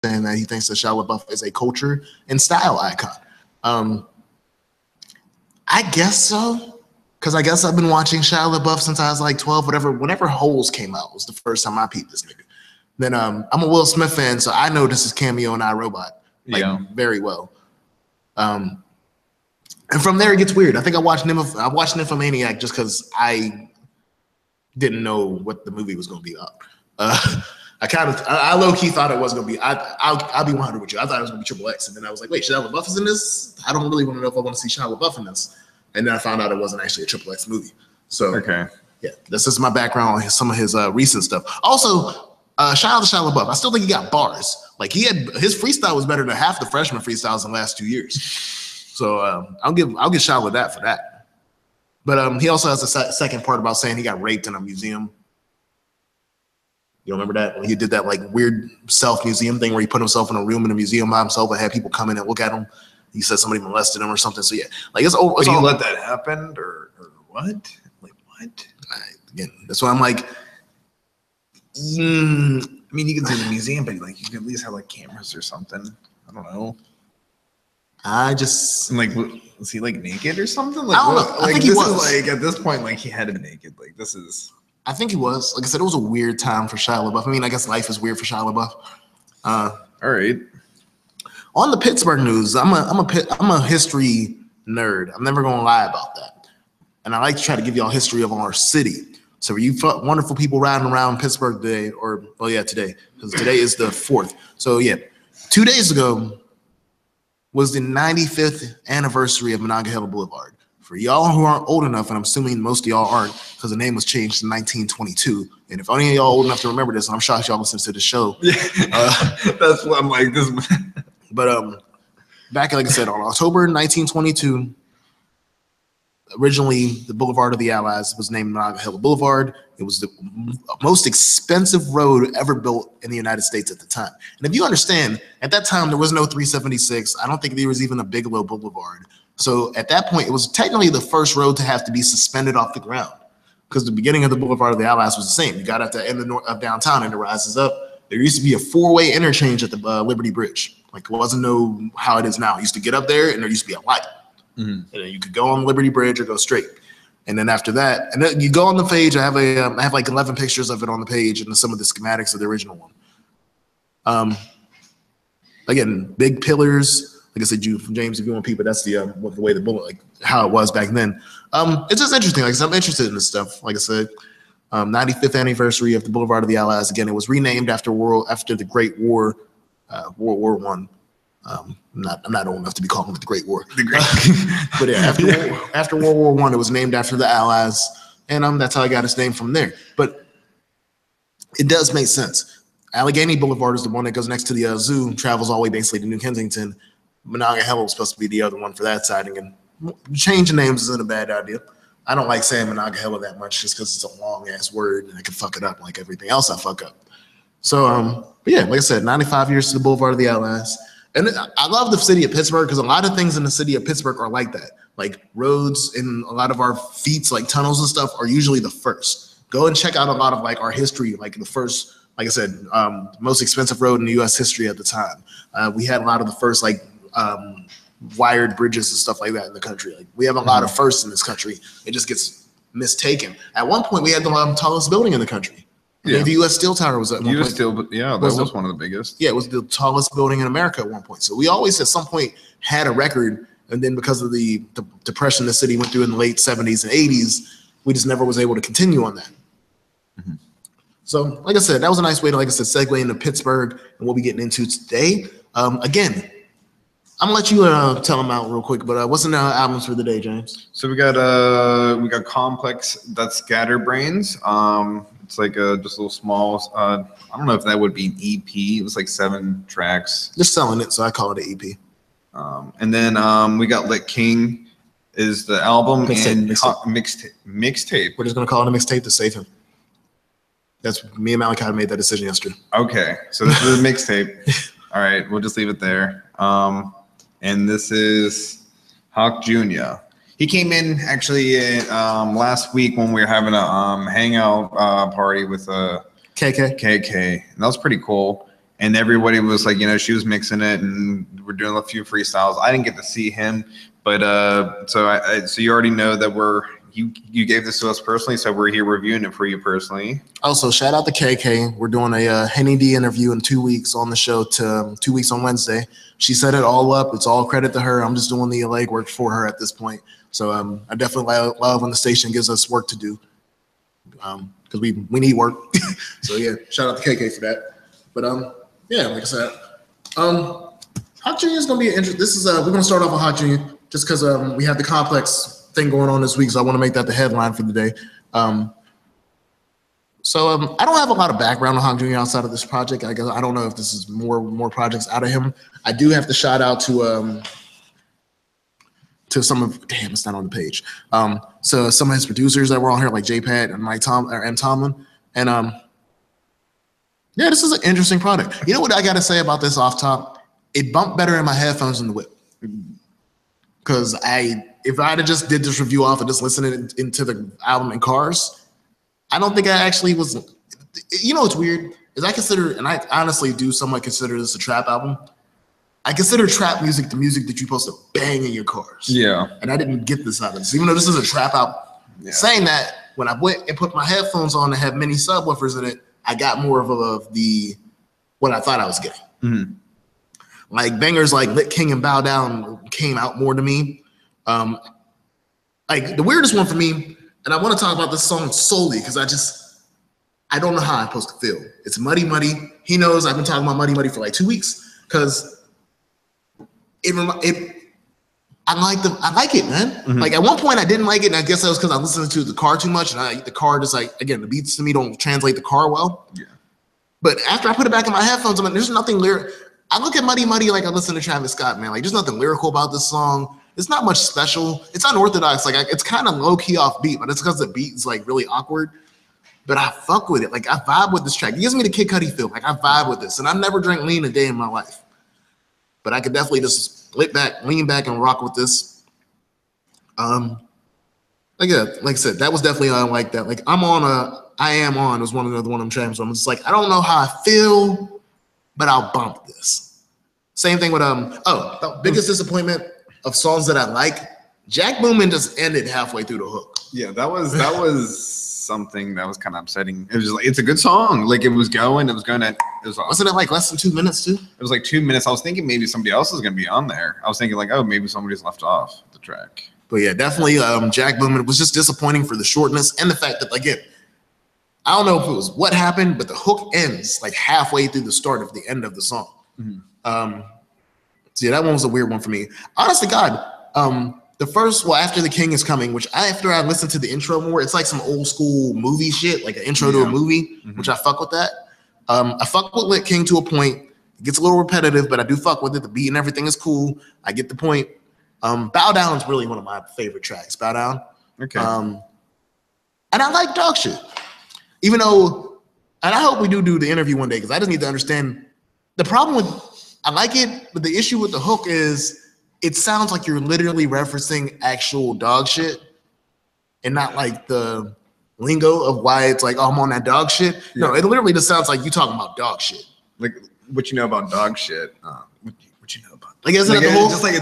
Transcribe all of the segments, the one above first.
saying that he thinks that Shia LaBeouf is a culture and style icon. I guess so, because I guess I've been watching Shia LaBeouf since I was like 12, whenever Holes came out was the first time I peeped this nigga. Then I'm a Will Smith fan, so I know this is Cameo and iRobot very well. And from there it gets weird. I think I watched Nymphomaniac just because I didn't know what the movie was going to be about. I low key thought it was going to be. I'll be 100 with you. I thought it was going to be Triple X, and then I was like, wait, Shia LaBeouf is in this? I don't really want to know if I want to see Shia LaBeouf in this. And then I found out it wasn't actually a Triple X movie. So yeah, this is my background on some of his recent stuff. Also, shout out to Shia LaBeouf. I still think he got bars. Like his freestyle was better than half the freshman freestyles in the last 2 years. So I'll give Shia that for that. But he also has a second part about saying he got raped in a museum. You remember that? When he did that like weird self-museum thing where he put himself in a room in a museum by himself and had people come in and look at him. He said somebody molested him or something. So yeah, like it's over. You let that happen or what? Like what? Again, that's why I'm like. I mean, you can see the museum, but like you can at least have like cameras or something. I don't know. Was he like naked or something? Like, I don't know. I think he was. Like at this point, like he had to be naked. Like this is. I think he was. Like I said, it was a weird time for Shia LaBeouf. I mean, I guess life is weird for Shia LaBeouf. All right. On the Pittsburgh news, I'm a history nerd. I'm never gonna lie about that. And I like to try to give y'all history of our city. So for you wonderful people riding around Pittsburgh today, today, because today is the 4th. So yeah, 2 days ago was the 95th anniversary of Monongahela Boulevard. For y'all who aren't old enough, and I'm assuming most of y'all aren't, because the name was changed in 1922. And if any of y'all old enough to remember this, and I'm shocked y'all listen to the show. That's what I'm like. This. But back, like I said, on October 1922, originally the Boulevard of the Allies was named Monongahela Boulevard. It was the most expensive road ever built in the United States at the time. And if you understand, at that time, there was no 376. I don't think there was even a Bigelow Boulevard. So at that point, it was technically the first road to have to be suspended off the ground, because the beginning of the Boulevard of the Allies was the same. You got at the end of downtown and it rises up. There used to be a 4-way interchange at the Liberty Bridge. Like it wasn't how it is now. You used to get up there and there used to be a light. Mm-hmm. And then you could go on Liberty Bridge or go straight. And then after that, and then you go on the page. I have like 11 pictures of it on the page and some of the schematics of the original one. Again, big pillars. Like I said, James, if you want people, that's the way the bullet, like how it was back then. It's just interesting. Like I said, I'm interested in this stuff. Like I said, 95th anniversary of the Boulevard of the Allies. Again, it was renamed after the Great War, World War One. I'm not old enough to be calling it the Great War. But yeah, after World War One, it was named after the Allies, and that's how I got its name from there. But it does make sense. Allegheny Boulevard is the one that goes next to the zoo, travels all the way basically to New Kensington. Monongahela was supposed to be the other one for that side. Again, changing names isn't a bad idea. I don't like saying Monongahela that much just because it's a long ass word and I can fuck it up like everything else I fuck up. So, but yeah, like I said, 95 years to the Boulevard of the Allies. And I love the city of Pittsburgh because a lot of things in the city of Pittsburgh are like that. Like roads and a lot of our feats, like tunnels and stuff, are usually the first. Go and check out a lot of like our history, like the first, like I said, most expensive road in the U.S. history at the time. We had a lot of the first like wired bridges and stuff like that in the country. Like we have a lot of firsts in this country. It just gets mistaken. At one point, we had the tallest building in the country. Yeah. The U.S. Steel Tower was at one point. That was one of the biggest. Yeah, it was the tallest building in America at one point. So we always at some point had a record, and then because of the depression the city went through in the late 70s and 80s, we just never was able to continue on that. Mm-hmm. So, like I said, that was a nice way to, like I said, segue into Pittsburgh and what we're getting into today. Again, I'm gonna let you tell them out real quick, but what's the albums for the day, James? So we got Komplex, that's Skatter Brains. It's like just a little small. I don't know if that would be an EP. It was like 7 tracks. Just selling it, so I call it an EP. And then we got Lit King is the album and mixtape. We're just gonna call it a mixtape to save him. That's me and Malachi made that decision yesterday. Okay, so this is a mixtape. All right, we'll just leave it there. And this is Hawk Junya. He came in actually last week when we were having a hangout party with KK. And that was pretty cool. and everybody was like, she was mixing it, and we're doing a few freestyles. I didn't get to see him, but so you already know that you gave this to us personally, so we're here reviewing it for you personally. Also, shout out to KK. We're doing a Henny D interview in 2 weeks on the show, 2 weeks on Wednesday. She set it all up. It's all credit to her. I'm just doing the legwork for her at this point. So I definitely love when the station gives us work to do, because we need work. So yeah, shout out to KK for that. But yeah, like I said, Hot Junya is gonna be an interesting. This is we're gonna start off with Hot Junya just because we have the Komplex thing going on this week, so I want to make that the headline for the day. So I don't have a lot of background on Hot Junya outside of this project. I guess I don't know if this is more projects out of him. I do have to shout out to some of it's not on the page. So some of his producers that were on here, like J-Pat and Mike Tomlin, and yeah, this is an interesting product. You know what I got to say about this off top? It bumped better in my headphones than the whip. Because if I had just did this review off and just listening into the album in cars, I don't think I actually was. You know what's weird is I consider, and I honestly do somewhat consider this a trap album. I consider trap music the music that you're supposed to bang in your cars. Yeah. And I didn't get this out of this, even though this is a trap album. Yeah. Saying that, when I went and put my headphones on that have mini subwoofers in it, I got more of what I thought I was getting. Mm-hmm. Like bangers like Lit King and Bow Down came out more to me. Like the weirdest one for me, and I want to talk about this song solely because I don't know how I'm supposed to feel. It's Muddy Muddy. He knows I've been talking about Muddy Muddy for like 2 weeks because I like it, man. Mm-hmm. Like at one point I didn't like it, and I guess that was because I listened to the car too much, and the car just like, again, the beats to me don't translate the car well. Yeah. But after I put it back in my headphones, I'm like, there's nothing lyric. I look at Muddy Muddy like I listen to Travis Scott, man. Like there's nothing lyrical about this song. It's not much special. It's unorthodox. Like it's kind of low key off beat, but it's because the beat is like really awkward. But I fuck with it. Like I vibe with this track. It gives me the Kid Cudi feel. Like I vibe with this, and I've never drank lean a day in my life. But I could definitely just lean back and rock with this. Like I said, that was definitely like that. Like I Am On was one of them tracks. So I'm just like, I don't know how I feel, but I'll bump this. Same thing with the biggest disappointment of songs that I like. Jack Boomin just ended halfway through the hook. Yeah, that was something that was kind of upsetting. It was just like, it's a good song. Like it was going. Awesome. Wasn't it like less than 2 minutes too? It was like 2 minutes. I was thinking maybe somebody else is gonna be on there. I was thinking like, oh, maybe somebody's left off the track. But yeah, definitely Jack Boomin was just disappointing for the shortness and the fact that, again, I don't know if it was what happened, but the hook ends like halfway through the start of the end of the song. Mm-hmm. So yeah, that one was a weird one for me. Honest to God, after The King Is Coming, which after I listened to the intro more, it's like some old school movie shit, like an intro to a movie, mm-hmm. which I fuck with that. I fuck with Lit King to a point. It gets a little repetitive, but I do fuck with it. The beat and everything is cool. I get the point. Bow Down is really one of my favorite tracks. Bow Down. Okay. And I like Dog Shit. Even though, and I hope we do the interview one day because I just need to understand the problem with, I like it, but the issue with the hook is it sounds like you're literally referencing actual dog shit and not like the lingo of why it's like, oh, I'm on that dog shit. Yeah. No, it literally just sounds like you talking about dog shit. Like what you know about dog shit. What you know about? Like, isn't like,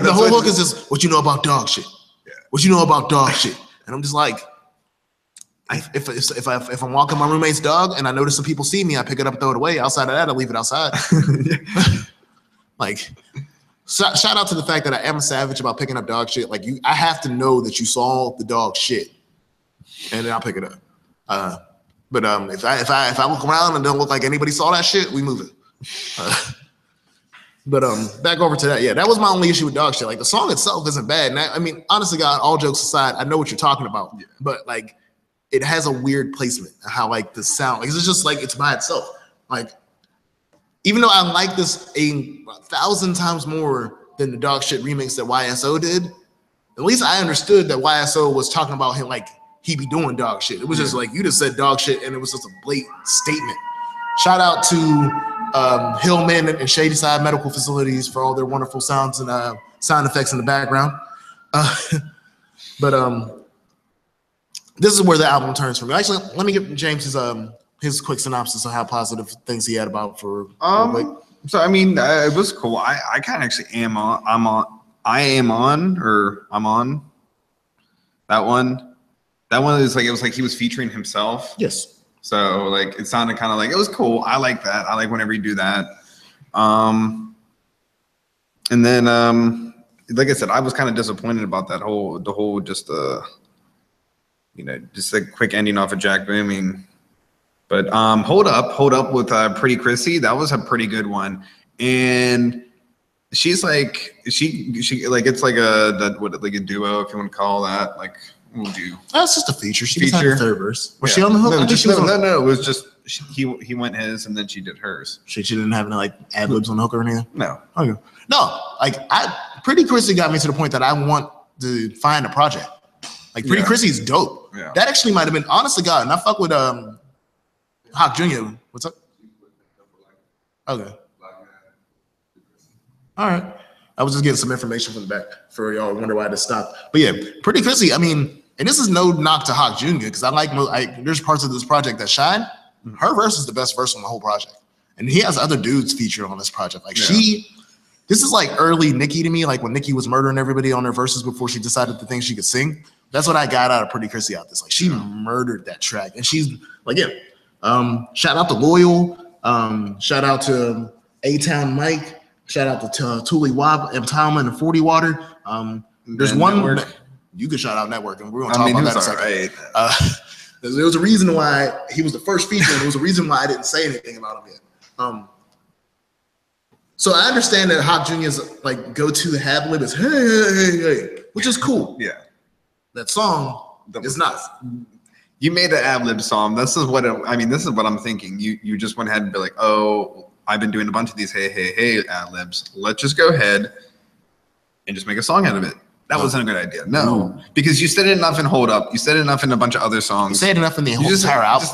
the whole hook is just what you know about dog shit. Yeah. What you know about dog shit. And I'm just like, if I'm walking my roommate's dog and I notice some people see me, I pick it up and throw it away. Outside of that, I leave it outside. Like, shout out to the fact that I am a savage about picking up dog shit. Like I have to know that you saw the dog shit, and then I'll pick it up. But if I look around and don't look like anybody saw that shit, we move it. But back over to that. Yeah, that was my only issue with dog shit. Like the song itself isn't bad. And I mean, honestly, God, all jokes aside, I know what you're talking about. Yeah. But like, it has a weird placement. How like the sound, like it's just like it's by itself. Like, even though I like this 1,000 times more than the dog shit remix that YSO did, at least I understood that YSO was talking about him like he be doing dog shit. It was just like you just said dog shit, and it was just a blatant statement. Shout out to Hillman and Shady Side Medical Facilities for all their wonderful sounds and sound effects in the background. But this is where the album turns for me. Actually, let me give James his quick synopsis of how positive things he had about for. So I mean, it was cool. I kind of actually am on. I'm on that one. That one is like it was like he was featuring himself. Yes. So like it sounded kind of like it was cool. I like that. I like whenever you do that. And then like I said, I was kind of disappointed about the whole just just a quick ending off of Jack Booming. But hold up with Pretty Chrissy. That was a pretty good one. And she's like she like it's like a duo, if you want to call that. Like we'll do. That's just a feature. She just had the third verse. Was she on the hook? No. It was just he went his and then she did hers. She didn't have any like ad libs on the hook or anything. No. Okay. No. Like Pretty Chrissy got me to the point that I want to find a project. Like Pretty Chrissy is dope. Yeah. That actually might have been honest to God. And I fuck with Hawk Junya. What's up? Okay. All right. I was just getting some information from the back for y'all who wonder why this stopped. But yeah, Pretty Chrissy. I mean, and this is no knock to Hawk Junya because I like there's parts of this project that shine. Her verse is the best verse on the whole project. And he has other dudes featured on this project. Like this is like early Nicki to me, like when Nicki was murdering everybody on her verses before she decided to think she could sing. That's what I got out of Pretty Chrissy out this. Like she murdered that track. And she's like, shout out to Loyal. Shout out to A-Town Mike. Shout out to Tuli Wab and Tom and 40 Water. There's one network. You could shout out Network, and we're gonna talk about that in a second. Right. There was a reason why he was the first feature, and there was a reason why I didn't say anything about him yet. So I understand that Hawk Junior's like go-to ad lib is hey, which is cool. Yeah. That song is not. You made an ad lib song. This is what I'm thinking. You just went ahead and be like, oh, I've been doing a bunch of these hey ad libs. Let's just go ahead and just make a song out of it. That wasn't a good idea. No, because you said it enough in Hold Up. You said it enough in a bunch of other songs. You said enough in the whole entire album.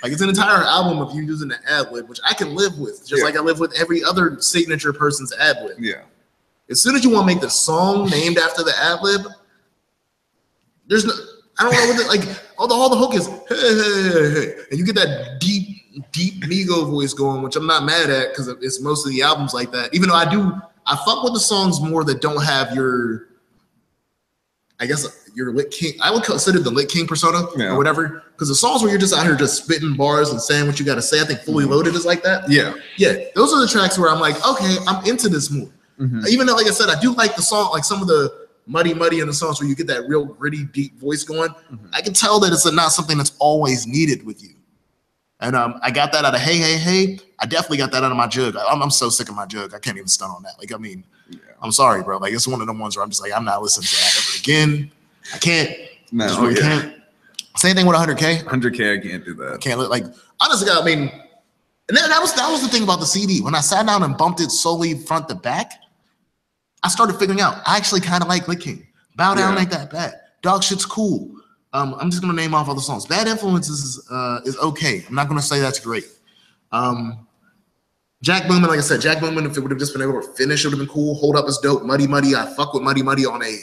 Like it's an entire album of you using the ad lib, which I can live with, just like I live with every other signature person's ad lib. Yeah. As soon as you want to make the song named after the ad lib, there's no. I don't know what like all the hook is hey, and you get that deep Migo voice going, which I'm not mad at because it's most of the albums like that. Even though I fuck with the songs more that don't have your Lit King. I would consider the Lit King persona or whatever, because the songs where you're just out here just spitting bars and saying what you got to say, I think Fully Loaded is like that. Yeah, those are the tracks where I'm like, okay, I'm into this more. Even though, like I said, I do like the song, like some of the Muddy in the songs where you get that real gritty, deep voice going. I can tell that it's not something that's always needed with you. And I got that out of Hey. I definitely got that out of my Jug. I'm so sick of my Jug. I can't even stun on that. Like, I mean, I'm sorry, bro. Like, it's one of them ones where I'm just like, I'm not listening to that ever again. I can't. No, really can't. Same thing with 100K. 100K, I can't do that. I can't like honestly. I mean, and that was the thing about the CD. When I sat down and bumped it solely front to back, I started figuring out I actually kind of like Lit King. Bow Down ain't that bad. Dog Shit's cool. I'm just gonna name off all the songs. Bad Influences is okay. I'm not gonna say that's great. Jack Booming, like I said, Jack Booming, if it would have just been able to finish, it would have been cool. Hold Up is dope. Muddy, I fuck with Muddy on a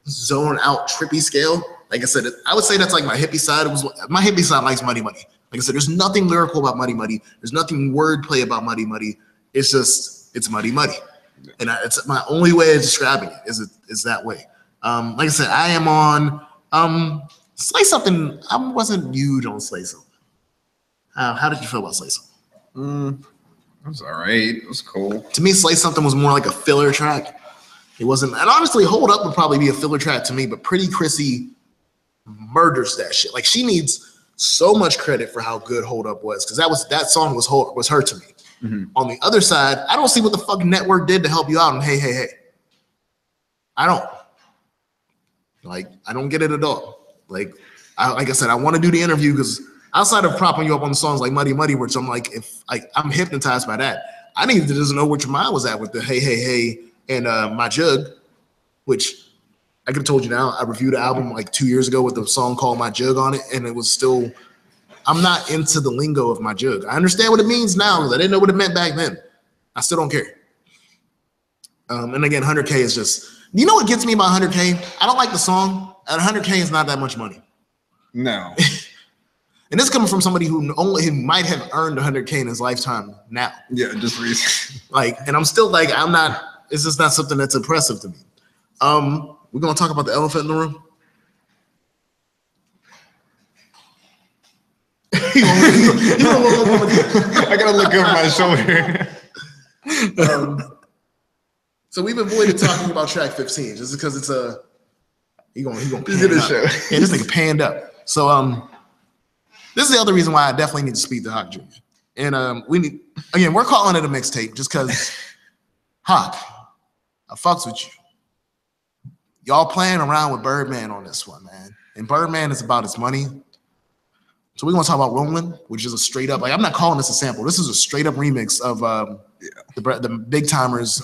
zone out trippy scale. Like I said, I would say that's like my hippie side. My hippie side likes Muddy. Like I said, there's nothing lyrical about Muddy. There's nothing wordplay about Muddy. It's Muddy. And it's my only way of describing it is that way. Like I said, I am on Slay Something. I wasn't huge on Slay Something. How did you feel about Slay Something? It was all right. It was cool. To me, Slay Something was more like a filler track. It wasn't, and honestly, Hold Up would probably be a filler track to me, but Pretty Chrissy murders that shit. Like, she needs so much credit for how good Hold Up was, because that song was her to me. On the other side, I don't see what the fuck Network did to help you out on Hey. I don't get it at all. Like I said, I want to do the interview because outside of propping you up on the songs like Muddy, which I'm like, I'm hypnotized by that. I needed to just know which mine was at with the Hey and my Jug, which I could have told you now. I reviewed the album like 2 years ago with the song called My Jug on it, and it was still. I'm not into the lingo of My Jug. I understand what it means now because I didn't know what it meant back then. I still don't care. And again, 100K is just. You know what gets me about 100K? I don't like the song. And 100K is not that much money. No. And this is coming from somebody who might have earned 100K in his lifetime now. Yeah, just recently. Like, and I'm still like, I'm not. It's just not something that's impressive to me. We're gonna talk about the elephant in the room. I gotta look over my shoulder. So we've avoided talking about track 15 just because it's a he gonna pan up. Show. Yeah, this nigga panned up. So this is the other reason why I definitely need to speak to Hawk Jr. And we need again, we're calling it a mixtape just because Hawk, I fucks with you. Y'all playing around with Birdman on this one, man. And Birdman is about his money. So we're gonna talk about Rolling, which is a straight up, like I'm not calling this a sample. This is a straight up remix of the Big Timers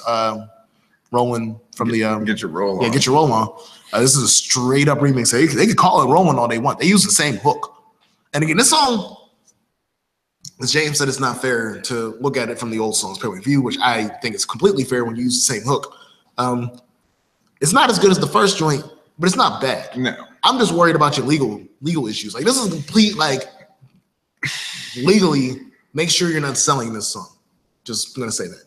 Rolling from Get Your Roll On. Yeah, Get Your Roll On. This is a straight up remix. They could call it Rolling all they want. They use the same hook. And again, this song, as James said, it's not fair to look at it from the old song's point of view, which I think is completely fair when you use the same hook. It's not as good as the first joint, but it's not bad. No. I'm just worried about your legal issues. Like this is complete, like legally, make sure you're not selling this song. Just gonna say that.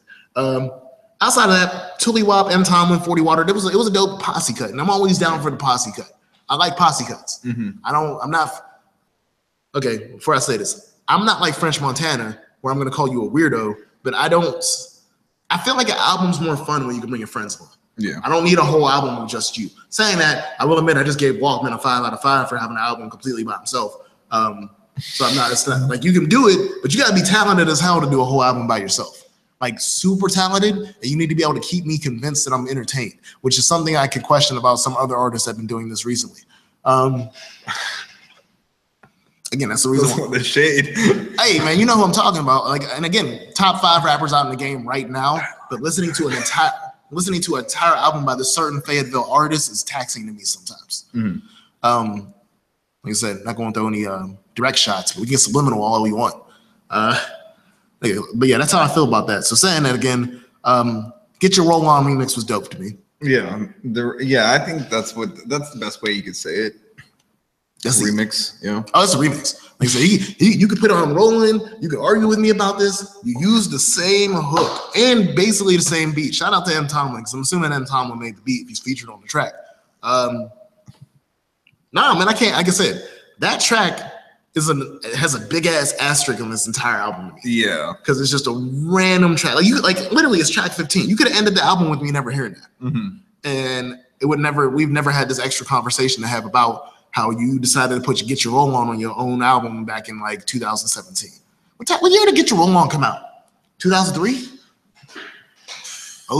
Outside of that, Tully Wop, M. Tomlin, 40 Water, it was a dope posse cut, and I'm always down for the posse cut. I like posse cuts. Okay, before I say this, I'm not like French Montana, where I'm gonna call you a weirdo, but I feel like an album's more fun when you can bring your friends along. Yeah. I don't need a whole album of just you. Saying that, I will admit I just gave Walkman a 5 out of 5 for having an album completely by himself. So it's not like you can do it, but you gotta be talented as hell to do a whole album by yourself. Like super talented, and you need to be able to keep me convinced that I'm entertained, which is something I could question about some other artists that have been doing this recently. Again, that's the reason. The shade. Hey man, you know who I'm talking about. Like, and again, top 5 rappers out in the game right now, but listening to an entire album by this certain Fayetteville artist is taxing to me sometimes. Like I said, not going to throw any direct shots, but we get subliminal all we want. But yeah, that's how I feel about that. So saying that again, Get Your Roll On remix was dope to me. Yeah, I think that's the best way you could say it. That's remix. Yeah. Oh, it's a remix. Like I said, you could put it on Rolling. You could argue with me about this. You use the same hook and basically the same beat. Shout out to M. Tomlin, because I'm assuming M. Tomlin made the beat if he's featured on the track. Nah, man, I can't. Like I said, that track has a big ass asterisk on this entire album. Yeah, because it's just a random track. Like literally, it's track 15. You could have ended the album with me never hearing that, and it would never. We've never had this extra conversation to have about how you decided to Get Your Roll On your own album back in like 2017. What year did Get Your Roll On come out? 2003?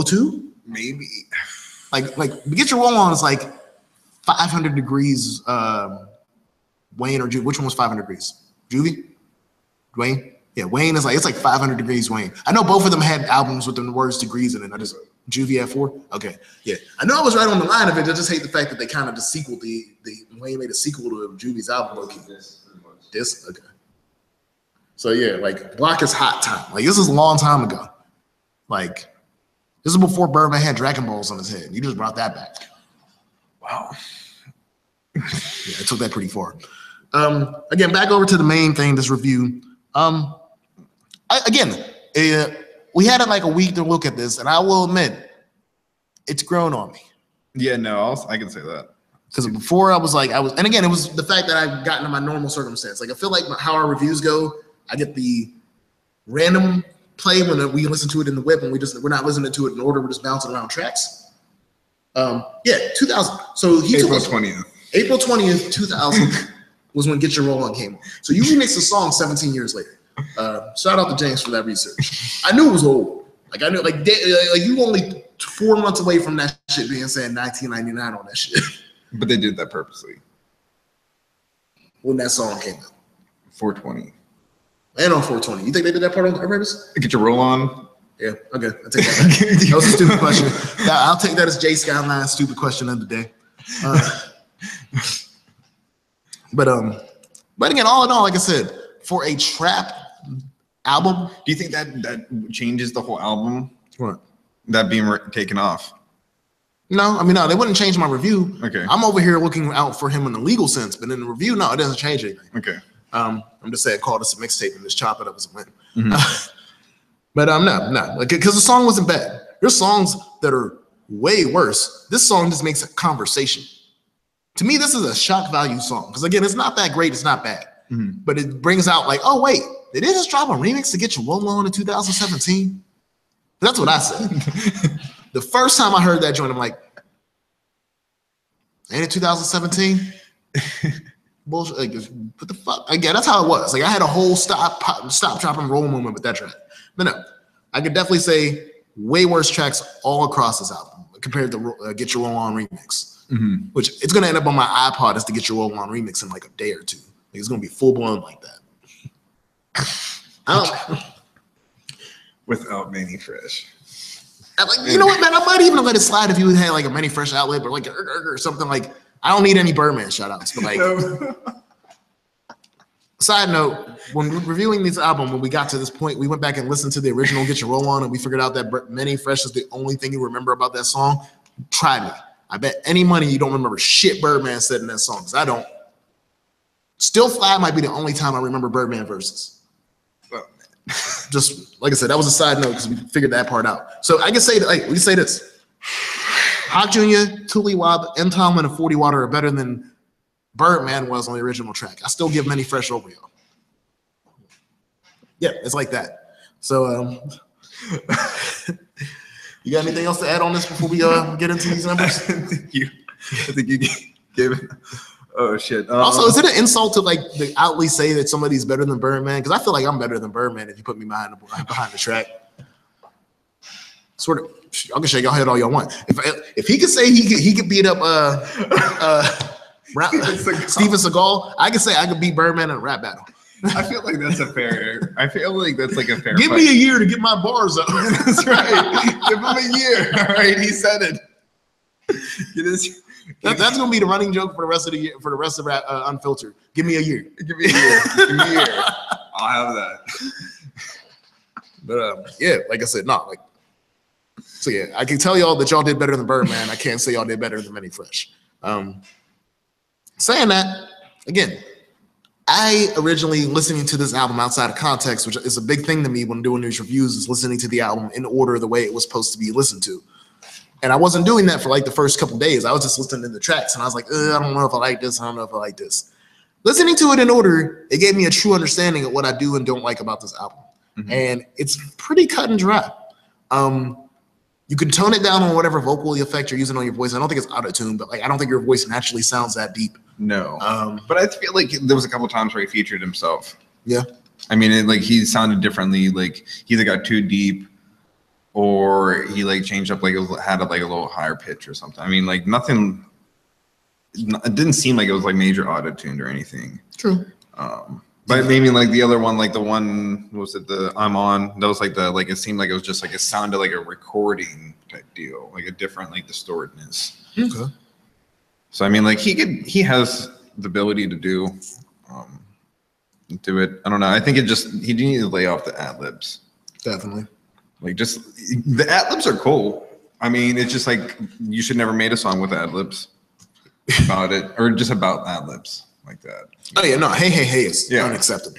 02? Maybe. Like Get Your Roll On is like 500 Degrees. Wayne or Juvie? Which one was 500 Degrees? Juvie? Wayne? Yeah, Wayne is it's like 500 Degrees Wayne. I know both of them had albums with the words degrees in it. Juvie at 4? Okay, yeah. I know I was right on the line of it. I just hate the fact that they kind of just sequeled the Wayne made a sequel to Juvie's album. This? Okay. So yeah, like Block is Hot time. Like this is a long time ago. Like this is before Birdman had Dragon Balls on his head. You just brought that back. Wow. Yeah, I took that pretty far. Again, back over to the main thing, this review. We had like a week to look at this, and I will admit, it's grown on me. Yeah, no, I can say that. Because before and again, it was the fact that I've gotten to my normal circumstance. Like I feel like how our reviews go, I get the random play when we listen to it in the whip, and we're not listening to it in order. We're just bouncing around tracks. 2000. So April 20th. April 20th, 2000 was when Get Your Roll On came on. So you remixed the song 17 years later. Shout out to James for that research. I knew it was old. Like I knew, like you only 4 months away from that shit being said 1999 on that shit. But they did that purposely. When that song came out. 420. And on 420. You think they did that part on purpose? Get Your Roll On. Yeah, okay. I'll take that back. That was a stupid question. I'll take that as Jay Skyline's stupid question of the day. But again, all in all, like I said, for a trap album, do you think that changes the whole album? What? That being taken off? No, I mean, no, they wouldn't change my review. Okay. I'm over here looking out for him in the legal sense, but in the review, no, it doesn't change anything. Okay. I'm just saying, call this a mixtape and just chop it up as a win. Mhm. But no, like, because the song wasn't bad. There's songs that are way worse. This song just makes a conversation. To me, this is a shock value song because again, it's not that great. It's not bad, but it brings out like, oh wait, did they just drop a remix to Get Your Roll On in 2017? That's what I said. The first time I heard that joint, I'm like, ain't it 2017? Bullshit. Like, what the fuck? Again, that's how it was. Like, I had a whole stop, drop, and roll moment with that track. But no, I could definitely say way worse tracks all across this album compared to Get Your Roll On remix, which it's gonna end up on my iPod as the Get Your Roll On remix in like a day or two. Like, it's gonna be full blown like that. Without Manny Fresh. Like, you know what, man? I might even let it slide if you had like a Manny Fresh outlet, but like or something like. I don't need any Birdman shout outs, but like. No. Side note, when reviewing this album, when we got to this point, we went back and listened to the original Get Your Roll On, and we figured out that Manny Fresh is the only thing you remember about that song. Try me. I bet any money you don't remember shit Birdman said in that song, because I don't. Still Fly might be the only time I remember Birdman verses. Just like I said, that was a side note because we figured that part out. So I can say, like, we can say this. Hawk Junya, Tuli Wab, M. Tomlin, and 40 Water are better than Birdman was on the original track. I still give Manny Fresh over y'all. Yeah, it's like that. So, you got anything else to add on this before we get into these numbers? I think you gave it. Oh shit. Also, is it an insult to like outly say that somebody's better than Birdman? Because I feel like I'm better than Birdman if you put me behind the track. Sort of. Y'all can shake your head all y'all want. If he could say he could beat up Steven Seagal, I could say I could beat Birdman in a rap battle. I feel like that's a fair. I feel like that's like a fair. Give me a year to get my bars up. That's right. Give him a year. All right, he said it. That's gonna be the running joke for the rest of the year, for the rest of UnFiltered. Give me a year. Give me a year. Give me a year. I'll have that. But yeah, like I said, like. So yeah, I can tell y'all that y'all did better than Birdman. I can't say y'all did better than Manny Fresh. Saying that, again, I originally listening to this album outside of context, which is a big thing to me when doing these reviews, is listening to the album in order the way it was supposed to be listened to. And I wasn't doing that for like the first couple days. I was just listening to the tracks and I was like, I don't know if I like this. I don't know if I like this. Listening to it in order, it gave me a true understanding of what I do and don't like about this album. And it's pretty cut and dry. You can tone it down on whatever vocal effect you're using on your voice. I don't think it's auto-tune, but like I don't think your voice naturally sounds that deep. No. But I feel like there was a couple times where he featured himself. Yeah. I mean, he sounded differently. Like he either got too deep or he like changed up, like it had like a little higher pitch or something. I mean, like nothing. It didn't seem like it was like major auto-tuned or anything. True. But maybe like the other one, like the one, what was it, the I'm On, that was like the, like it seemed like it was just like it sounded like a recording type deal, like a different like distortedness. Okay. So I mean, like he has the ability to do it. I don't know. I think he needed to lay off the ad-libs. Definitely. Like just the ad-libs are cool. I mean, it's just like you should never made a song with ad-libs about it or just about ad-libs. Like that. Oh yeah, no, hey is unacceptable.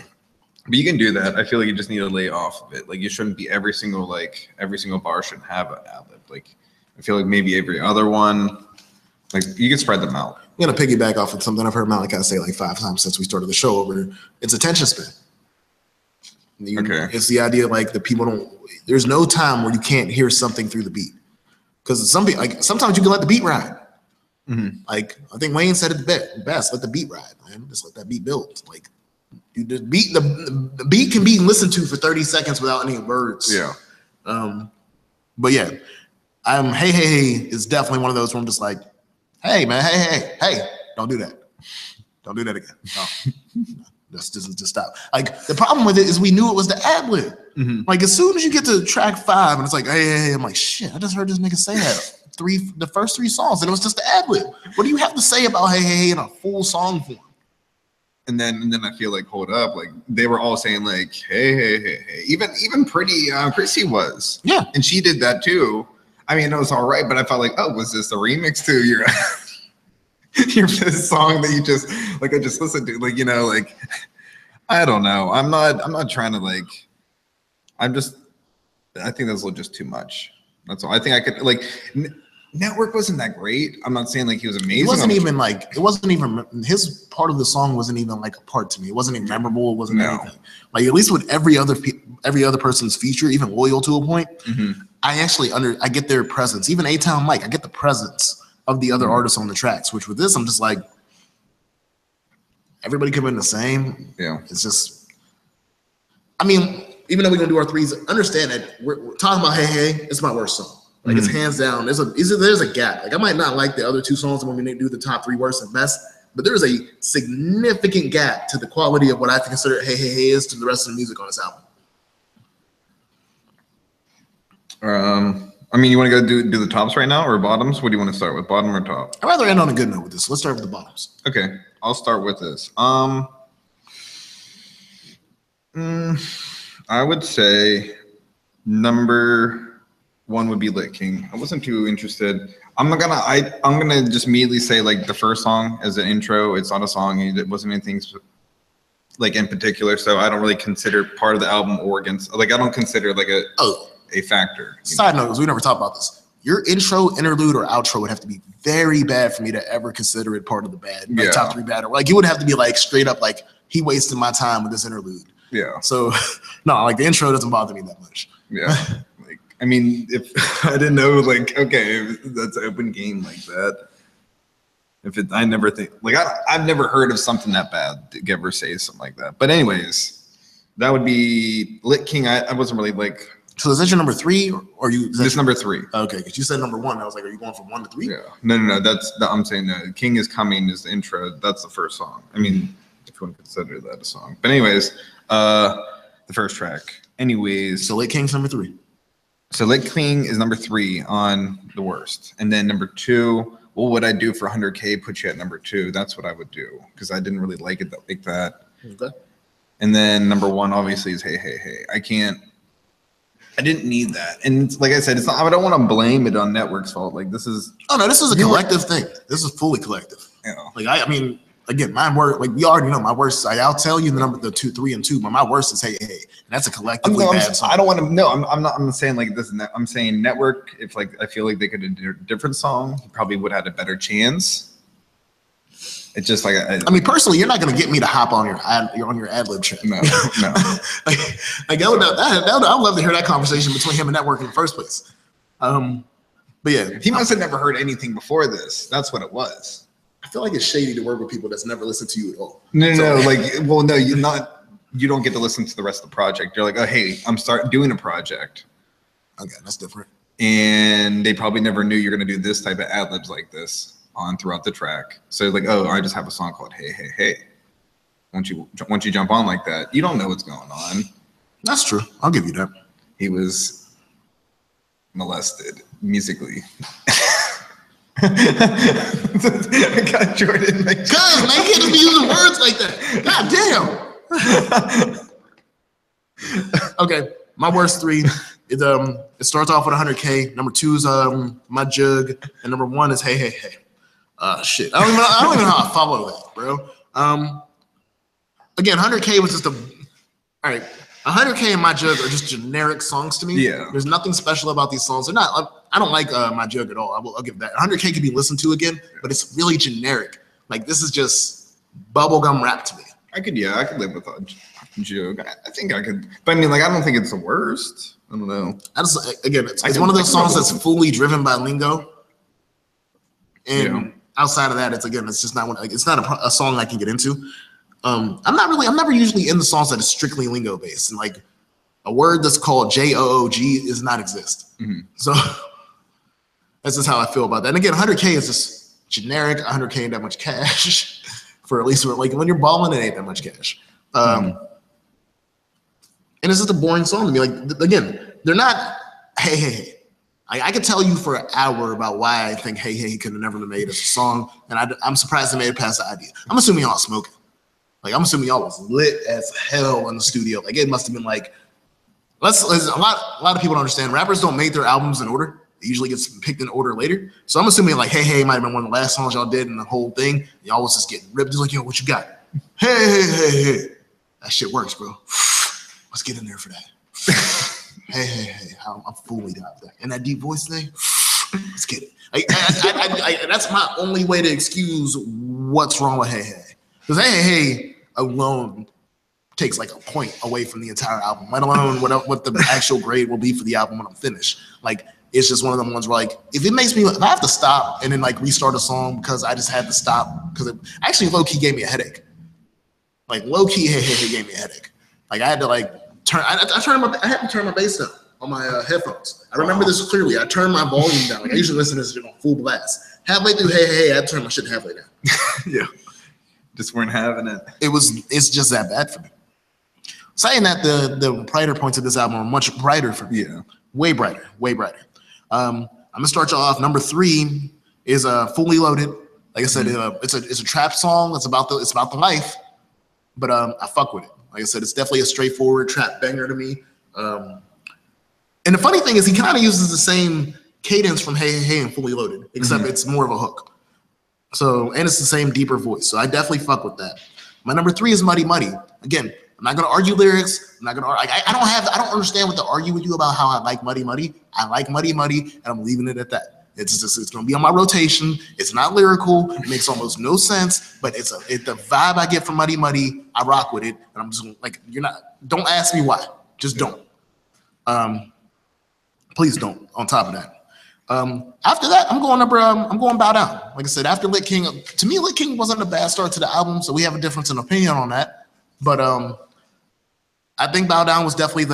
But you can do that. I feel like you just need to lay off of it. Like you shouldn't be every single bar shouldn't have an ad-lib. Like I feel like maybe every other one, like you can spread them out. I'm gonna piggyback off of something I've heard Malachi say like 5 times since we started the show over. It's attention span. Okay. It's the idea like the people don't. There's no time where you can't hear something through the beat because sometimes you can let the beat ride. Like I think Wayne said it the best. Let the beat ride, man. Just let that beat build. Like you just beat the beat can be listened to for 30 seconds without any words. Yeah. But yeah, hey is definitely one of those where I'm just like, hey man, hey, don't do that. Don't do that again. No. Just stop. Like the problem with it is we knew it was the ad-lib. Like as soon as you get to track 5 and it's like, hey, I'm like, shit, I just heard this nigga say that. The first 3 songs, and it was just the ad-lib. What do you have to say about hey in a full song form? And then I feel like, hold up, like they were all saying like, hey. Even Chrissy was. Yeah. And she did that too. I mean, it was all right, but I felt like, oh, was this a remix to your this song that you just like I just listened to? Like, you know, like I don't know. I'm not trying to like. I think that's just too much. That's all. I think I could like. Network wasn't that great. I'm not saying like he was amazing. It wasn't even his part of the song wasn't even like a part to me. It wasn't even memorable. It wasn't anything. Like at least with every other person's feature, even Loyal to a point, I get their presence. Even A-Town Mike, I get the presence of the other artists on the tracks. Which with this, I'm just like, everybody could have been the same. Yeah, it's just. I mean, even though we're gonna do our threes, understand that we're talking about Hey Hey. It's my worst song. Like it's hands down. There's a gap. Like I might not like the other two songs when we do the top three worst and best, but there is a significant gap to the quality of what I consider Hey Hey Hey is to the rest of the music on this album. I mean, you want to go do the tops right now or bottoms? What do you want to start with, bottom or top? I'd rather end on a good note with this. Let's start with the bottoms. Okay, I'll start with this. I would say number 1 would be Lit King. I wasn't too interested. I'm gonna just immediately say like the first song as an intro. It's not a song. It wasn't anything like in particular. So I don't really consider part of the album or against. Like I don't consider like a factor. Side note, because we never talked about this. Your intro, interlude, or outro would have to be very bad for me to ever consider it part of the bad, like top 3 bad. Or like it would have to be like straight up like he wasted my time with this interlude. Yeah. So no, like the intro doesn't bother me that much. Yeah. I mean, if I didn't know, like, okay, if that's an open game like that. I never think, like, I've never heard of something that bad to ever say something like that. But anyways, that would be Lit King. I wasn't really like. So is that your number 3, or you? This number 3. Okay, because you said number 1. I was like, are you going from 1 to 3? Yeah. No. I'm saying that King is Coming is the intro. That's the first song. I mean, if you want to consider that a song. But anyways, the first track. Anyways. So Lit King's number 3. So Lit King is number 3 on the worst. And then number 2, what would I do for 100K? Put you at number 2. That's what I would do because I didn't really like it like that. Okay. And then number 1 obviously is Hey Hey Hey. I didn't need that. And like I said, it's not. I don't want to blame it on Network's fault. Like this is. Oh no, this is a collective thing. This is fully collective. Yeah. Like I mean. Again, my worst, like we already know, my worst. I'll tell you the 2, 3, and 2. But my worst is Hey Hey, and that's a collectively bad song. I don't want to. No, I'm not. I'm saying like this. I'm saying Network. If like I feel like they could have did a different song, he probably would have had a better chance. It's just like I mean, personally, you're not gonna get me to hop on your ad lib track. No. like I would love to hear that conversation between him and Network in the first place. But yeah, he must have never heard anything before this. That's what it was. I feel like it's shady to work with people that's never listened to you at all. No, you don't get to listen to the rest of the project. You're like, oh, hey, I'm doing a project. Okay, that's different. And they probably never knew you're going to do this type of ad libs like this on throughout the track. So like, oh, I just have a song called Hey Hey Hey. Once you jump on like that, you don't know what's going on. That's true. I'll give you that. He was molested musically. I got Jordan. Cause man, you can't be using words like that. God damn. Okay, my worst 3. It starts off with 100K. Number 2 is My Jug, and number 1 is Hey Hey Hey. Shit. I don't even know how I follow that, bro. Again, 100K was just all right. 100K and My Jug are just generic songs to me. Yeah. There's nothing special about these songs. They're not. I don't like My Jug at all. I'll give that. 100K can be listened to again, but it's really generic. Like this is just bubblegum rap to me. I could live with a Jug. I think I could, but I mean, like, I don't think it's the worst. I don't know. It's one of those songs that's fully driven by lingo, and outside of that, it's just not one. Like, it's not a song I can get into. I'm never usually in the songs that is strictly lingo based, and like a word that's called JOOG does not exist. Mm-hmm. So that's just how I feel about that. And again, 100K is just generic. 100K ain't that much cash for at least like when you're balling, it ain't that much cash. And it's just a boring song to me. Like again, they're not Hey Hey Hey. I could tell you for an hour about why I think Hey Hey could have never been made as a song, and I'm surprised they made it past the idea. I'm assuming y'all smoking. Like I'm assuming y'all was lit as hell in the studio. Like it must have been like, a lot of people don't understand. Rappers don't make their albums in order. It usually gets picked in order later. So I'm assuming like Hey Hey might have been one of the last songs y'all did in the whole thing. Y'all was just getting ripped. Just like, yo, what you got? Hey Hey Hey Hey. That shit works, bro. Let's get in there for that. hey, I'm fully down for that. And that deep voice thing, let's get it. That's my only way to excuse what's wrong with Hey. Because Hey alone takes like a point away from the entire album, let alone what the actual grade will be for the album when I'm finished. Like, it's just one of them ones where, like, if I have to stop and then like restart a song because I just had to stop because it actually low-key gave me a headache. Like, low-key Hey gave me a headache. Like, I had to like I had to turn my bass down on my headphones. I remember this clearly. I turned my volume down. Like, I usually listen to this on full blast. Halfway through Hey, I had to turn my shit halfway down. Yeah. Just weren't having it. It's just that bad for me. Saying that, the brighter points of this album are much brighter for me. Yeah. Way brighter. I'm gonna start y'all off. Number 3 is Fully Loaded. Like I said, it's a trap song. It's about the life, but I fuck with it. Like I said, it's definitely a straightforward trap banger to me. And the funny thing is, he kind of uses the same cadence from Hey and Fully Loaded, except it's more of a hook. So, and it's the same deeper voice. So I definitely fuck with that. My number 3 is Muddy Muddy. Again, I'm not gonna argue lyrics. I'm not gonna. I don't understand what to argue with you about how I like Muddy Muddy. I like Muddy Muddy, and I'm leaving it at that. It's gonna be on my rotation. It's not lyrical. It makes almost no sense, but it's the vibe I get from Muddy Muddy. I rock with it, and I'm just like, don't ask me why. Just don't. Please don't. On top of that, after that, I'm going Bow Down. Like I said, after Lit King, to me, Lit King wasn't a bad start to the album, so we have a difference in opinion on that. But I think Bow Down was definitely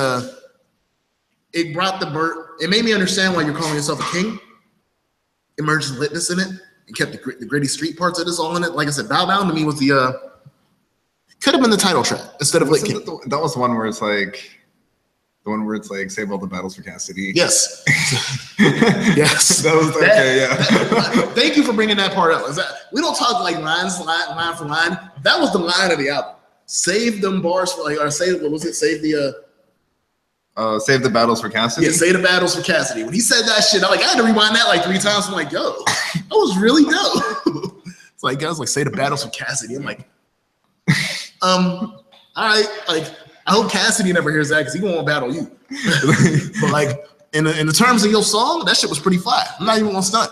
it brought it made me understand why you're calling yourself a king. Immersed litness in it and kept the gritty street parts of this all in it. Like I said, Bow Down to me was could have been the title track instead of Lit King. That was the one where it's like, save all the battles for Cassidy. Yes. Yes. That was okay, yeah. Thank you for bringing that part up. We don't talk like line for line. That was the line of the album. Save them bars for save the battles for Cassidy. Yeah, save the battles for Cassidy. When he said that shit, I had to rewind that like 3 times. I'm like, yo, that was really dope. It's like, I was like, say the battles for Cassidy. I'm like, all right, like, I hope Cassidy never hears that because he won't battle you. But like, in the terms of your song, that shit was pretty fly. I'm not even gonna stunt.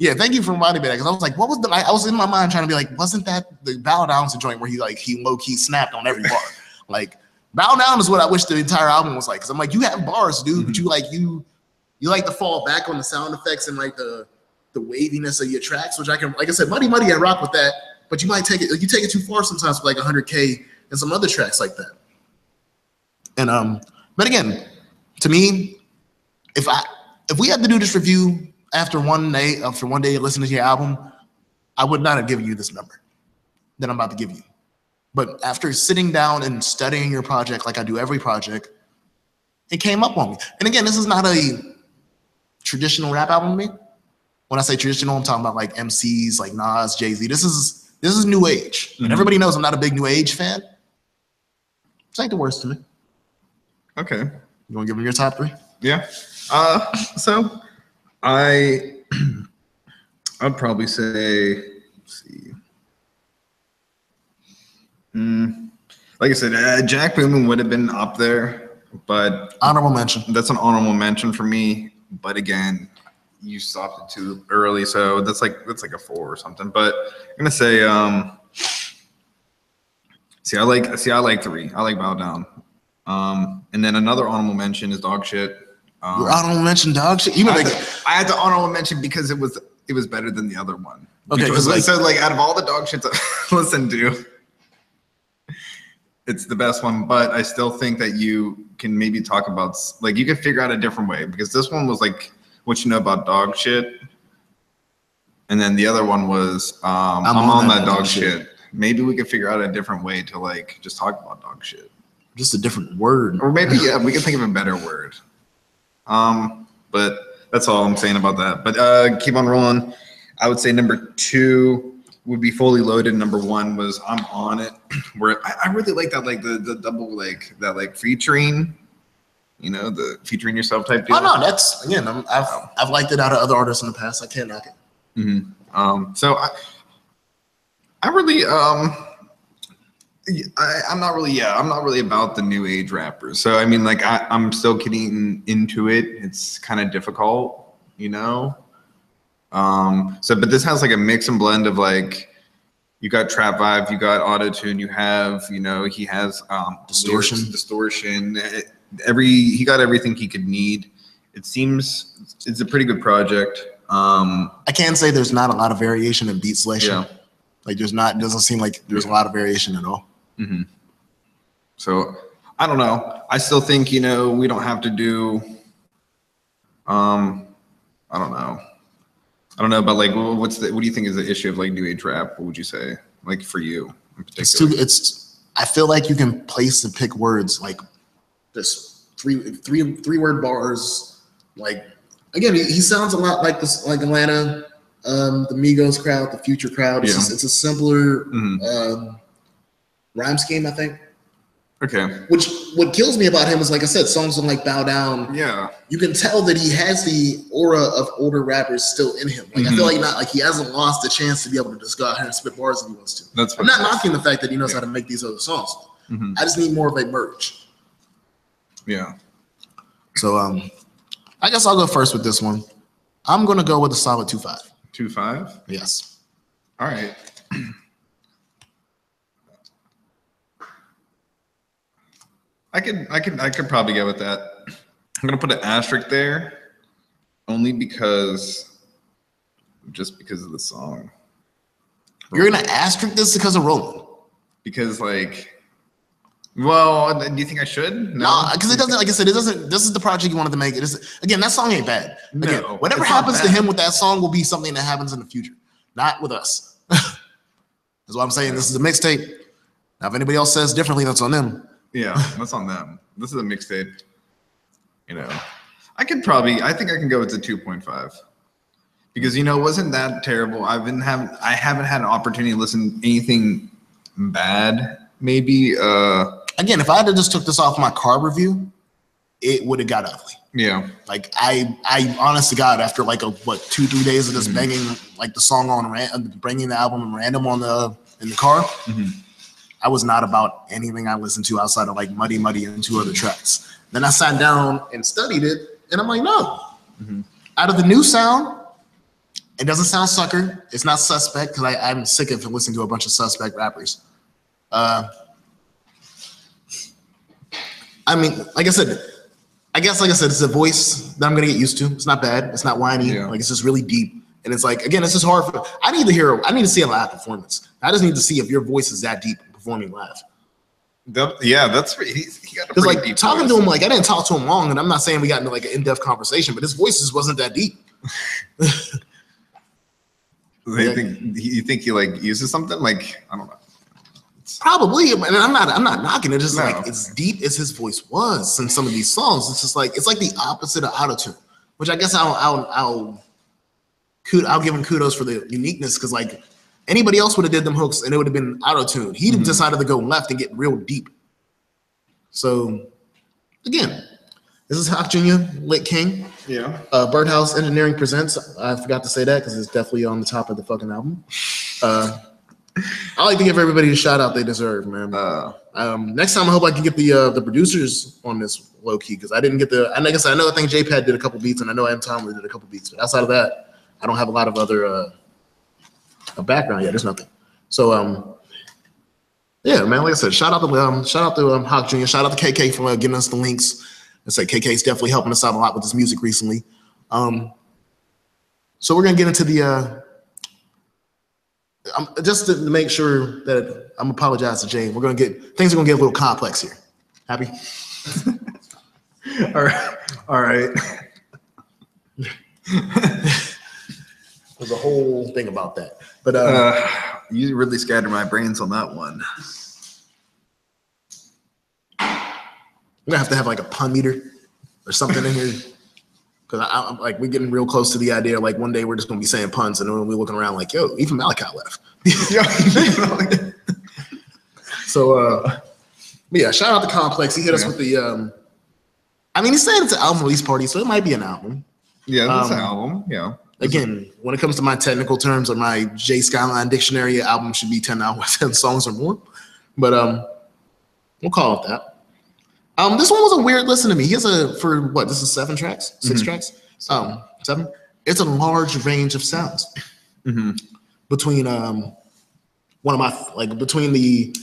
Yeah, thank you for reminding me that, because I was like, what was I was in my mind trying to be like, wasn't that the Bow Down's the joint where he low-key snapped on every bar? Like, Bow Down is what I wish the entire album was like. Because I'm like, you have bars, dude, but you like to fall back on the sound effects and like the waviness of your tracks, which I can, like I said, Muddy Muddy, I rock with that, but you might take it too far sometimes with like 100K and some other tracks like that. And but again, to me, if we had to do this review after one day listening to your album, I would not have given you this number that I'm about to give you. But after sitting down and studying your project like I do every project, it came up on me. And again, this is not a traditional rap album to me. When I say traditional, I'm talking about like MCs like Nas, Jay-Z. This is new age. And everybody knows I'm not a big new age fan. It's like the worst to me. Okay. You want to give them your top 3? Yeah. So I'd probably say, let's see. Like I said, Jack Booming would have been up there, but honorable mention. That's an honorable mention for me. But again, you stopped it too early, so that's like a 4 or something. But I'm gonna say, I like 3. I like Bow Down. And then another honorable mention is Dog Shit. Your honorable mention, Dog Shit. I had to honorable mention because it was better than the other one. Okay, because out of all the Dog Shits I listened to, it's the best one. But I still think that you can maybe talk about, like, you can figure out a different way, because this one was like what you know about Dog Shit, and then the other one was I'm on that dog shit. Maybe we could figure out a different way to like just talk about dog shit. Just a different word. Or maybe, yeah, we can think of a better word. But that's all I'm saying about that. But keep on rolling. I would say number 2 would be Fully Loaded. Number 1 was I'm On It, where I really like that, like the double, like that, like featuring, you know, the featuring yourself type deal. Oh no, that's, again, I've liked it out of other artists in the past. I can't knock it. Mm-hmm. So I really I'm not really about the new age rappers. So I mean, like I'm still getting into it. It's kind of difficult, you know. But this has like a mix and blend of like, you got trap vibe, you got auto tune, you have, you know, he has distortion. He got everything he could need. It seems it's a pretty good project. I can say there's not a lot of variation in beat selection. Yeah. Like it doesn't seem like there's a lot of variation at all. Mm-hmm. So I don't know. I still think, you know, we don't have to do. I don't know, but like, what do you think is the issue of like new age rap? What would you say, like for you in particular? I feel like you can place and pick words like this three word bars. Like again, he sounds a lot like this, like Atlanta, the Migos crowd, the Future crowd. It's just, it's a simpler rhyme scheme, I think. Okay. What kills me about him is, like I said, songs like Bow Down. Yeah. You can tell that he has the aura of older rappers still in him. Like I feel like he hasn't lost the chance to be able to just go out here and spit bars if he wants to. I'm not knocking the fact that he knows how to make these other songs. I just need more of a merge. Yeah. So I guess I'll go first with this one. I'm gonna go with a solid 2.5. 2.5? Yes. All right. I could probably go with that. I'm gonna put an asterisk there, only because of the song. You're gonna asterisk this because of Rolling? Because like, well, do you think I should? No, because it doesn't. Like I said, it doesn't. This is the project you wanted to make. It is, again, that song ain't bad. Again, no, whatever happens to him with that song will be something that happens in the future, not with us. That's why I'm saying this is a mixtape. Now, if anybody else says differently, that's on them. Yeah, that's on them. This is a mixtape. You know, I think I can go with the 2.5 because, you know, it wasn't that terrible. I haven't had an opportunity to listen to anything bad. Maybe. Again, if I had just took this off my car review, it would have got ugly. Yeah. Like I honest to God, after like 2-3 days of just banging like the song on bringing the album random in the car. I was not about anything I listened to outside of like Muddy and 2 other tracks. Then I sat down and studied it, and I'm like, no. Out of the new sound, it doesn't sound sucker. It's not suspect because I'm sick of listening to a bunch of suspect rappers. I mean, like I said, it's a voice that I'm gonna get used to. It's not bad. It's not whiny. Yeah. Like it's just really deep. And it's like, again, it's just hard I need to see a live performance. I just need to see if your voice is that deep performing live. That's he got a pretty like deep talking voice. To him, like I didn't talk to him long, and I'm not saying we got into like an in-depth conversation, but his voice just wasn't that deep. You think he like uses something? Like, I don't know. Probably, and I'm not knocking it. Just like as deep as his voice was in some of these songs, it's just like it's like the opposite of autotune, which I guess I'll give him kudos for the uniqueness because like anybody else would have did them hooks and it would have been auto-tuned. He decided to go left and get real deep. So again, this is Hawk Junya, Lit King. Yeah. Birdhouse Engineering presents. I forgot to say that because it's definitely on the top of the fucking album. I like to give everybody a shout out they deserve, man. Next time I hope I can get the producers on this low key because I didn't get the. And like I said, I think JPad did a couple beats and I know M. Tomlin did a couple beats, but outside of that. I don't have a lot of other a background yet. There's nothing. So yeah, man. Like I said, shout out to Hawk Junya. Shout out to KK for giving us the links. I say KK's definitely helping us out a lot with this music recently. So we're gonna get into the just to make sure that I'm apologize to Jane. Things are gonna get a little complex here. Happy? All right. There's a whole thing about that. But you really scattered my brains on that one. We're gonna have to have like a pun meter or something in here. Because I'm like we're getting real close to the idea like one day we're just gonna be saying puns and then we're looking around like, yo, even Malachi left. So yeah, shout out to Komplex. He hit us with the I mean he said it's an album release party, so it might be an album. Yeah, that's an album. Yeah. Again, when it comes to my technical terms or my Skyline dictionary, album should be 10 songs or more. But we'll call it that. This one was a weird listen to me. He has this is 7 tracks, 6 tracks, 7. It's a large range of sounds between one of my between the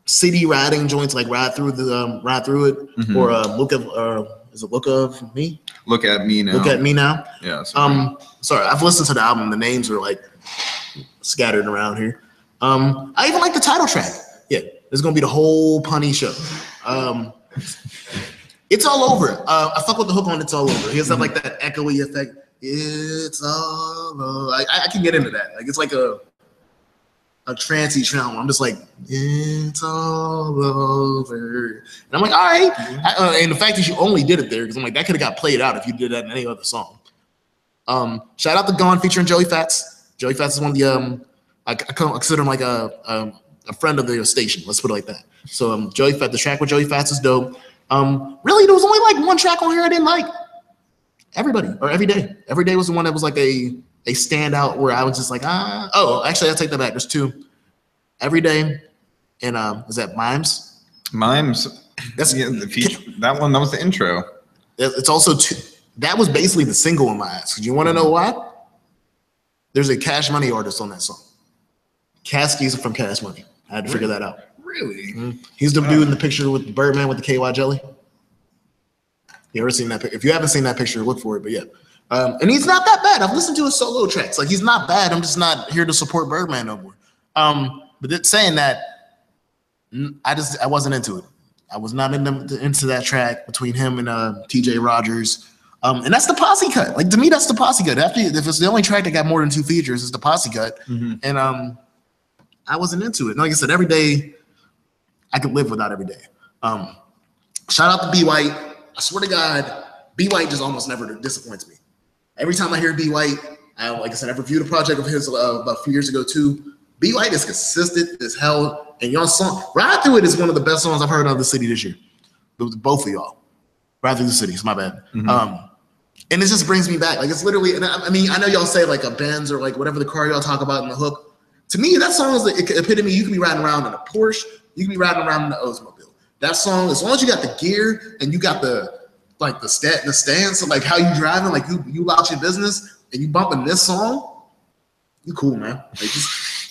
CD riding joints, like ride through it, or look of me? Look at me now. Look at me now. Yeah. Sorry, I've listened to the album. The names are like scattered around here. I even like the title track. Yeah, it's gonna be the whole punny show. It's all over. I fuck with the hook on "It's All Over." He has like that echoey effect. It's all over. I can get into that. Like it's like a trancey sound. I'm just like, it's all over. And I'm like, all right. And the fact that you only did it there, because I'm like, that could have got played out if you did that in any other song. Shout out to Gone featuring Joey Fats. Joey Fats is one of the I consider him like a friend of the station. Let's put it like that. So Joey Fats, the track with Joey Fats is dope. Really, there was only like one track on here I didn't like. Everybody or Every Day. Every Day was the one that was like a standout where I was just like, actually, I take that back. There's 2. Every Day and is that Mimes? Mimes. That's the feature. That was the intro. It's also 2. That was basically the single in my eyes. You want to know why? There's a Cash Money artist on that song. Caskey's from Cash Money. I had to figure that out. Really? Mm-hmm. He's the dude in the picture with Birdman with the KY jelly. You ever seen that? If you haven't seen that picture, look for it. But yeah, and he's not that bad. I've listened to his solo tracks. Like he's not bad. I'm just not here to support Birdman no more. But saying that, I wasn't into it. I was not into that track between him and TJ Rogers. And that's the posse cut. Like to me, that's the posse cut. If it's the only track that got more than 2 features, it's the posse cut. And I wasn't into it. And like I said, Every Day, I could live without Every Day. Shout out to B White. I swear to God, B White just almost never disappoints me. Every time I hear B White, like I said, I reviewed a project of his about a few years ago too. B White is consistent as hell. And y'all song, Ride Through It is one of the best songs I've heard of the city this year. Both of y'all. Ride Through the City, it's my bad. And it just brings me back. Like it's literally, and I mean, I know y'all say like a Benz or like whatever the car y'all talk about in the hook. To me, that song is the epitome. You can be riding around in a Porsche. You can be riding around in an Oldsmobile. That song, as long as you got the gear and you got the stance of like how you driving, like you out your business and you bumping this song, you cool, man.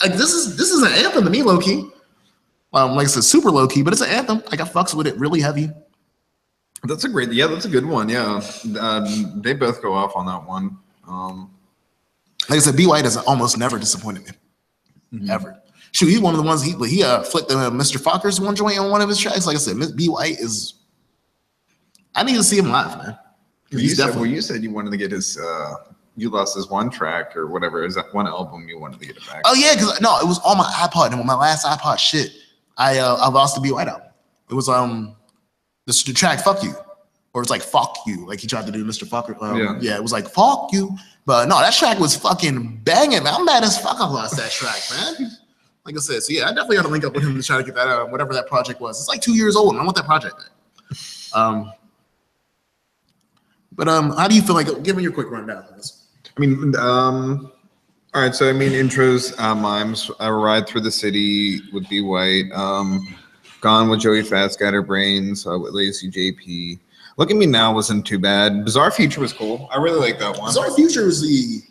Like this is an anthem to me, low key. Like I said, super low key, but it's an anthem. Like I fucks with it really heavy. That's a good one. Yeah, they both go off on that one. Like I said, B White has almost never disappointed me, ever. Shoot, he's one of the ones he flicked Mr. Fockers one joint on one of his tracks. Like I said, B White is. I need to see him live, man. You said you wanted to get his. You lost his one track or whatever. Is that one album you wanted to get it back? Oh yeah, because it was on my iPod, and with my last iPod shit, I lost the B White album. It was the track "Fuck You," or it's like "Fuck You," like he tried to do Mr. Fucker. Yeah, it was like "Fuck You," but no, that track was fucking banging, man. I'm mad as fuck I lost that track, man. Like I said, so yeah, I definitely got to link up with him to try to get that whatever that project was. It's like 2 years old, and I want that project back. But how do you feel like? Give me your quick rundown on this. I mean, all right. So I mean, intros, Mimes, Ride Through the City with B White, Gone with Joey Fat, Skatter Brains, with Lazy JP. Look at Me Now wasn't too bad. Bizarre Future was cool. I really like that one. Bizarre Future was the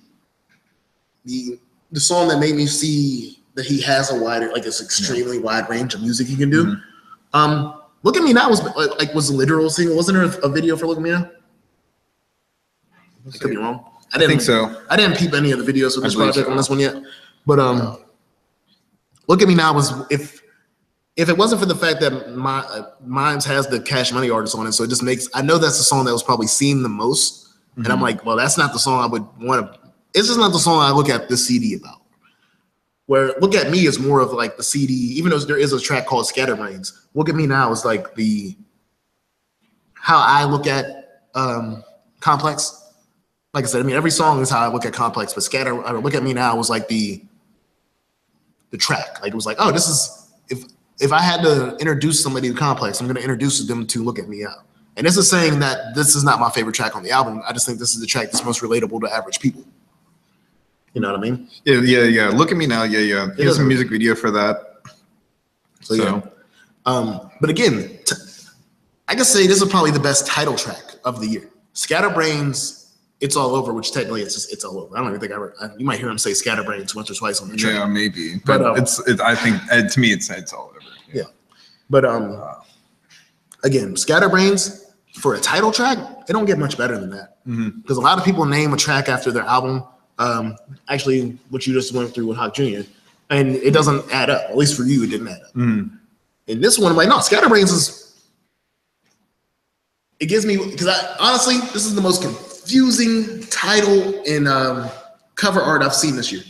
song that made me see that he has a wider, like this extremely wide range of music he can do. Look at Me Now was a literal single. Wasn't there a video for Look at Me Now? I could be wrong. I think so. I didn't peep any of the videos for this project on this one yet. But Look at Me Now was if it wasn't for the fact that Mimes has the Cash Money artist on it, so it just makes, I know that's the song that was probably seen the most. And I'm like, well, that's not the song I would want to, it's just not the song I look at this CD about. Where Look at Me is more of like the CD, even though there is a track called Skatter Brains. Look at Me Now is like how I look at Komplex. Like I said, I mean, every song is how I look at Komplex, but Look at Me Now was like the track. Like it was like, oh, this is, if I had to introduce somebody to Komplex, I'm going to introduce them to Look at Me Now. And this is saying that this is not my favorite track on the album. I just think this is the track that's most relatable to average people. You know what I mean? Yeah. Look at Me Now. Yeah. Here's a music video for that. So yeah. But again, I can say this is probably the best title track of the year. Scatterbrains, It's All Over, which technically it's all over. I don't even think you might hear him say Scatterbrains once or twice on the track. Yeah, maybe. But I think to me it's all over. Yeah. But again, Scatterbrains for a title track, it don't get much better than that. Because a lot of people name a track after their album. Actually, what you just went through with Hawk Junya, and it doesn't add up. At least for you, it didn't add up. And this one, I'm like, no, Scatterbrains is. It gives me, because honestly, this is the most confusing title in cover art I've seen this year.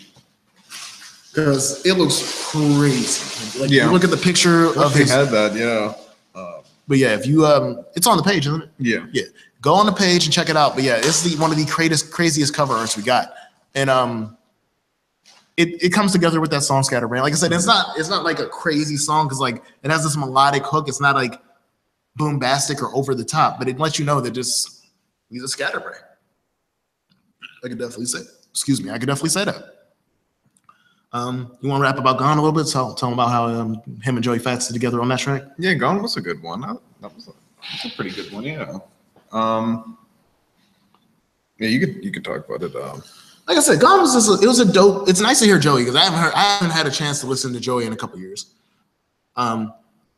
Because it looks crazy. Like, you look at the picture of his. Had that, yeah. But yeah, if you it's on the page, isn't it? Yeah. Yeah. Go on the page and check it out. But yeah, it's one of the craziest cover arts we got. And it comes together with that song Scatterbrain. Like I said, it's not like a crazy song because like it has this melodic hook. It's not like boombastic or over the top, but it lets you know that he's a scatterbrain. I could definitely say. I could definitely say that. You want to rap about Gone a little bit? Tell them about how him and Joey Fats did together on that track. Yeah, Gone was a good one. That was a pretty good one. Yeah. Yeah, you could talk about it. Like I said, Gone was a dope. It's nice to hear Joey because I haven't had a chance to listen to Joey in a couple years.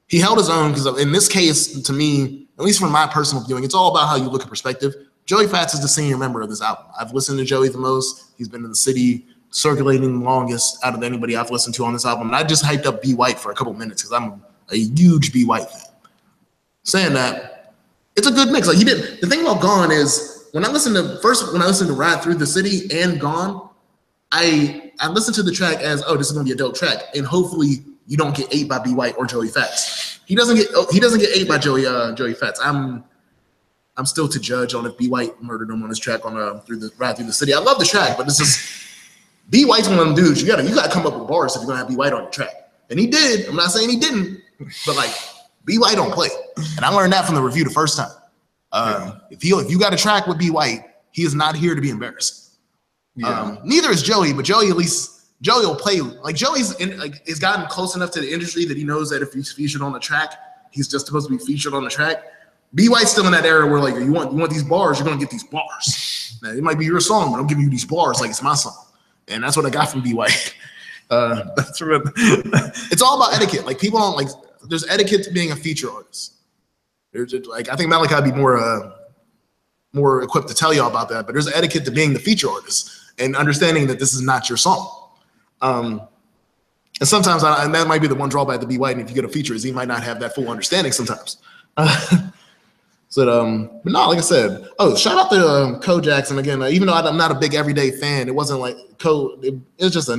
He held his own because in this case, to me, at least from my personal viewing, it's all about how you look at perspective. Joey Fats is the senior member of this album. I've listened to Joey the most. He's been in the city circulating the longest out of anybody I've listened to on this album. And I just hyped up B. White for a couple minutes because I'm a huge B. White fan. Saying that, it's a good mix. Like the thing about Gone is when I listened to Ride Through the City and Gone, I listened to the track as, oh, this is gonna be a dope track. And hopefully you don't get ate by B. White or Joey Fats. He doesn't get ate by Joey Fats. I'm still to judge on if B. White murdered him on his track on Ride Through the City. I love the track, but this is B. White's one of them dudes. You gotta come up with bars if you're gonna have B. White on your track. And he did. I'm not saying he didn't, but like B. White don't play. And I learned that from the review the first time. If you got a track with B. White, he is not here to be embarrassed. Neither is Joey, but Joey will play. Like Joey's has gotten close enough to the industry that he knows that if he's featured on the track, he's just supposed to be featured on the track. B. White's still in that era where like you want these bars, you're gonna get these bars. Now, it might be your song, but I'm giving you these bars like it's my song. And that's what I got from B. White. That's right. It's all about etiquette. Like people don't like. There's etiquette to being a feature artist. There's like I think Malachi would be more equipped to tell you all about that. But there's etiquette to being the feature artist and understanding that this is not your song. And sometimes and that might be the one drawback to B. White. And if you get a feature, is he might not have that full understanding sometimes. But no, like I said, shout out to Ko Jackson again. Even though I'm not a big everyday fan, it wasn't like it's just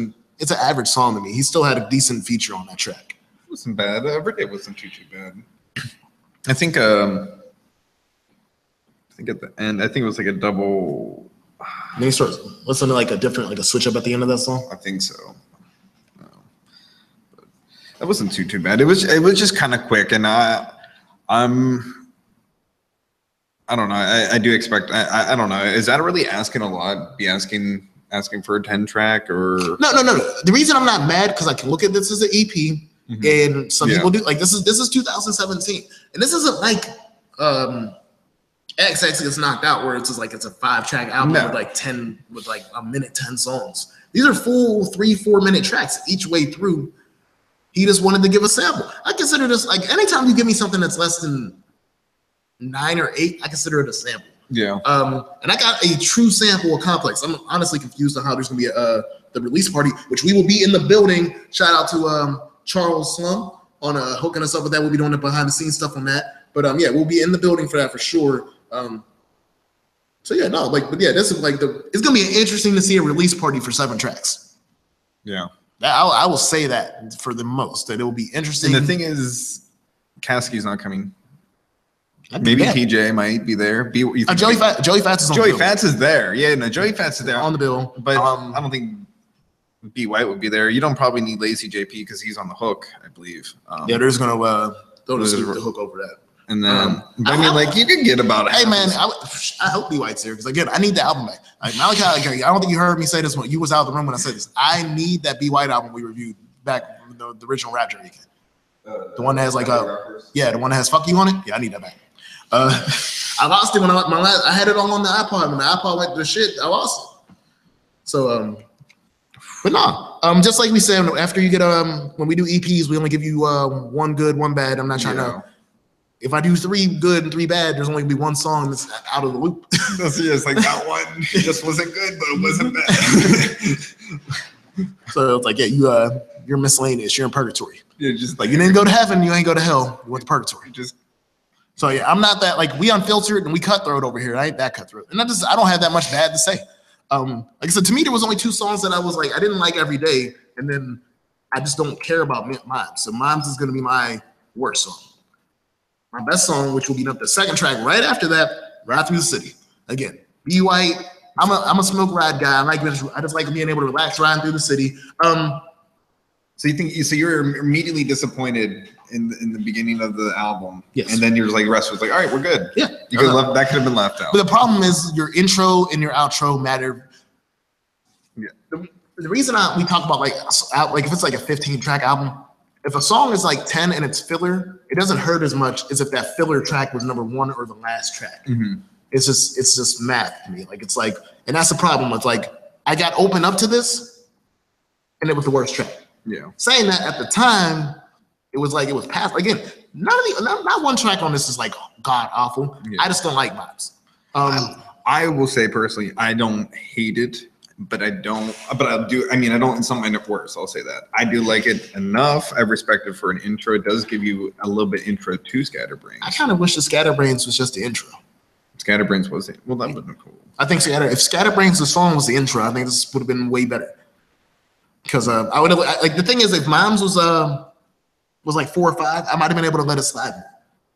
it's an average song to me. He still had a decent feature on that track. It wasn't bad. Everyday wasn't too bad. I think at the end, I think it was like a double. Then he starts listening to like a switch up at the end of that song. I think so. But that wasn't too bad. It was just kind of quick, and I don't know. I do expect. I don't know. Is that really asking a lot? Be asking for a 10 track or no. The reason I'm not mad because I can look at this as an EP, and some people do like this is 2017, and this isn't like XX gets knocked out where it's just like it's a 5-track album with like a minute 10 songs. These are full 3-4 minute tracks each way through. He just wanted to give a sample. I consider this like anytime you give me something that's less than 9 or 8, I consider it a sample. Yeah. And I got a true sample of Komplex. I'm honestly confused on how there's gonna be the release party, which we will be in the building. Shout out to Charles Slum on hooking us up with that. We'll be doing the behind the scenes stuff on that. But yeah, we'll be in the building for that for sure. So yeah, no, but yeah, this is like it's gonna be interesting to see a release party for 7 tracks. Yeah. I will say that for the most, that it will be interesting. And the thing is, Caskey's not coming. Maybe PJ might be there. Joey Fats is on the bill. Joey Fats is there. Yeah, no, Joey Fats is there on the bill. But I don't think B. White would be there. You don't probably need Lazy JP because he's on the hook, I believe. Yeah, there's gonna throw the hook over that. And then I mean, like you can get about it. Hey man, I hope B. White's here because again, I need the album back. Like Malachi, I don't think you heard me say this when you was out of the room when I said this. I need that B. White album we reviewed back the original Rap Journey. The one that has like the one that has "fuck you" on it. Yeah, I need that back. I lost it when I had it all on the iPod. When the iPod went to shit, I lost it. So but no, just like we said, after you get when we do EPs, we only give you one good, one bad. I'm not trying to. If I do 3 good and 3 bad, there's only gonna be one song that's out of the loop. It's like that one just wasn't good, but it wasn't bad. So it's like, yeah, you're miscellaneous. You're in purgatory. You're just like you didn't go to heaven, you ain't go to hell. You went to purgatory. So yeah, I'm not that like we unfiltered and we cutthroat over here. I ain't that cutthroat, and I don't have that much bad to say. Like I said, to me, there was only 2 songs that I was like I didn't like every day, and then I just don't care about Mimes. So Mimes is gonna be my worst song. My best song, which will be the second track right after that, Ride Through the City. Again, Be White. I'm a smoke ride guy. I just like being able to relax riding through the city. So you're immediately disappointed in the beginning of the album, yes, and then you're like, rest was like, all right, we're good. Yeah, that could have been left out. But the problem is your intro and your outro matter. Yeah. The reason we talk about like if it's like a 15-track album. If a song is like 10 and it's filler, it doesn't hurt as much as if that filler track was number 1 or the last track. Mm-hmm. It's just math to me. Like it's like, and that's the problem. It's like I got open up to this, and it was the worst track. Yeah. Saying that at the time, it was past. Again, not one track on this is like god awful. Yeah. I just don't like vibes. I will say personally, I don't hate it. But I don't. But I do. I mean, I don't. In some end up worse. I'll say that I do like it enough. I respect it for an intro. It does give you a little bit intro to Scatterbrains. I kind of wish the Scatterbrains was just the intro. Scatterbrains was it? Well, that would have been cool. I think if Scatterbrains the song was the intro, I think this would have been way better. Because I would have like the thing is if Mimes was like 4 or 5, I might have been able to let it slide.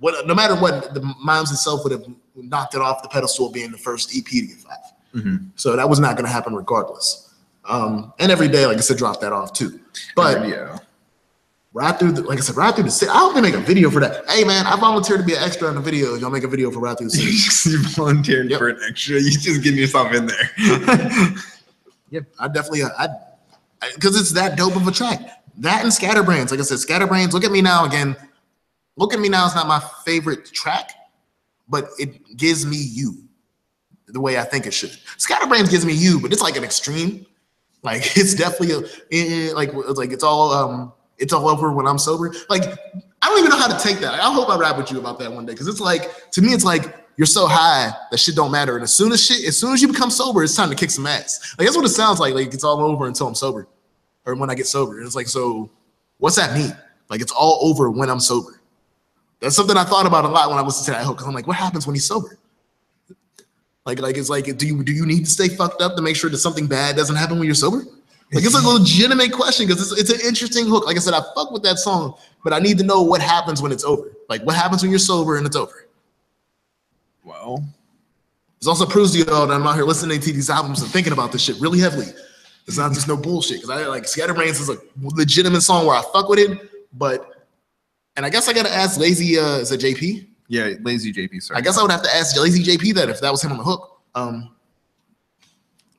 No matter what, the Mimes itself would have knocked it off the pedestal being the first EP to get 5. Mm-hmm. So that was not going to happen regardless. And every day, like I said, drop that off too. But yeah, Ride Through the City. I hope they make a video for that. Hey man, I volunteered to be an extra in the video. Y'all make a video for Ride Through the City. You volunteered for an extra. You just getting yourself in there. Yeah, I definitely. Because it's that dope of a track. That and Scatterbrains. Like I said, Scatterbrains. Look at Me Now again. Look at Me Now is not my favorite track, but it gives me you. The way I think it should. Scatterbrains gives me you, but it's like an extreme. Like it's definitely it's all over when I'm sober. Like I don't even know how to take that. I hope I rap with you about that one day because it's like to me it's like you're so high that shit don't matter, and as soon as you become sober, it's time to kick some ass. Like that's what it sounds like. Like it's all over until I'm sober, or when I get sober. And it's like so, what's that mean? Like it's all over when I'm sober. That's something I thought about a lot when I listened to that hook. Because I'm like, what happens when he's sober? Like it's like, do you need to stay fucked up to make sure that something bad doesn't happen when you're sober? Like it's a legitimate question because it's an interesting hook. Like I said, I fuck with that song, but I need to know what happens when it's over. Like what happens when you're sober and it's over. Well, this also proves to you all that I'm out here listening to these albums and thinking about this shit really heavily. It's not just no bullshit. Because I like Scatterbrains is a legitimate song where I fuck with it, and I guess I gotta ask Lazy. Is it JP? Yeah, Lazy JP. Sorry. I guess I would have to ask Lazy JP that if that was him on the hook. But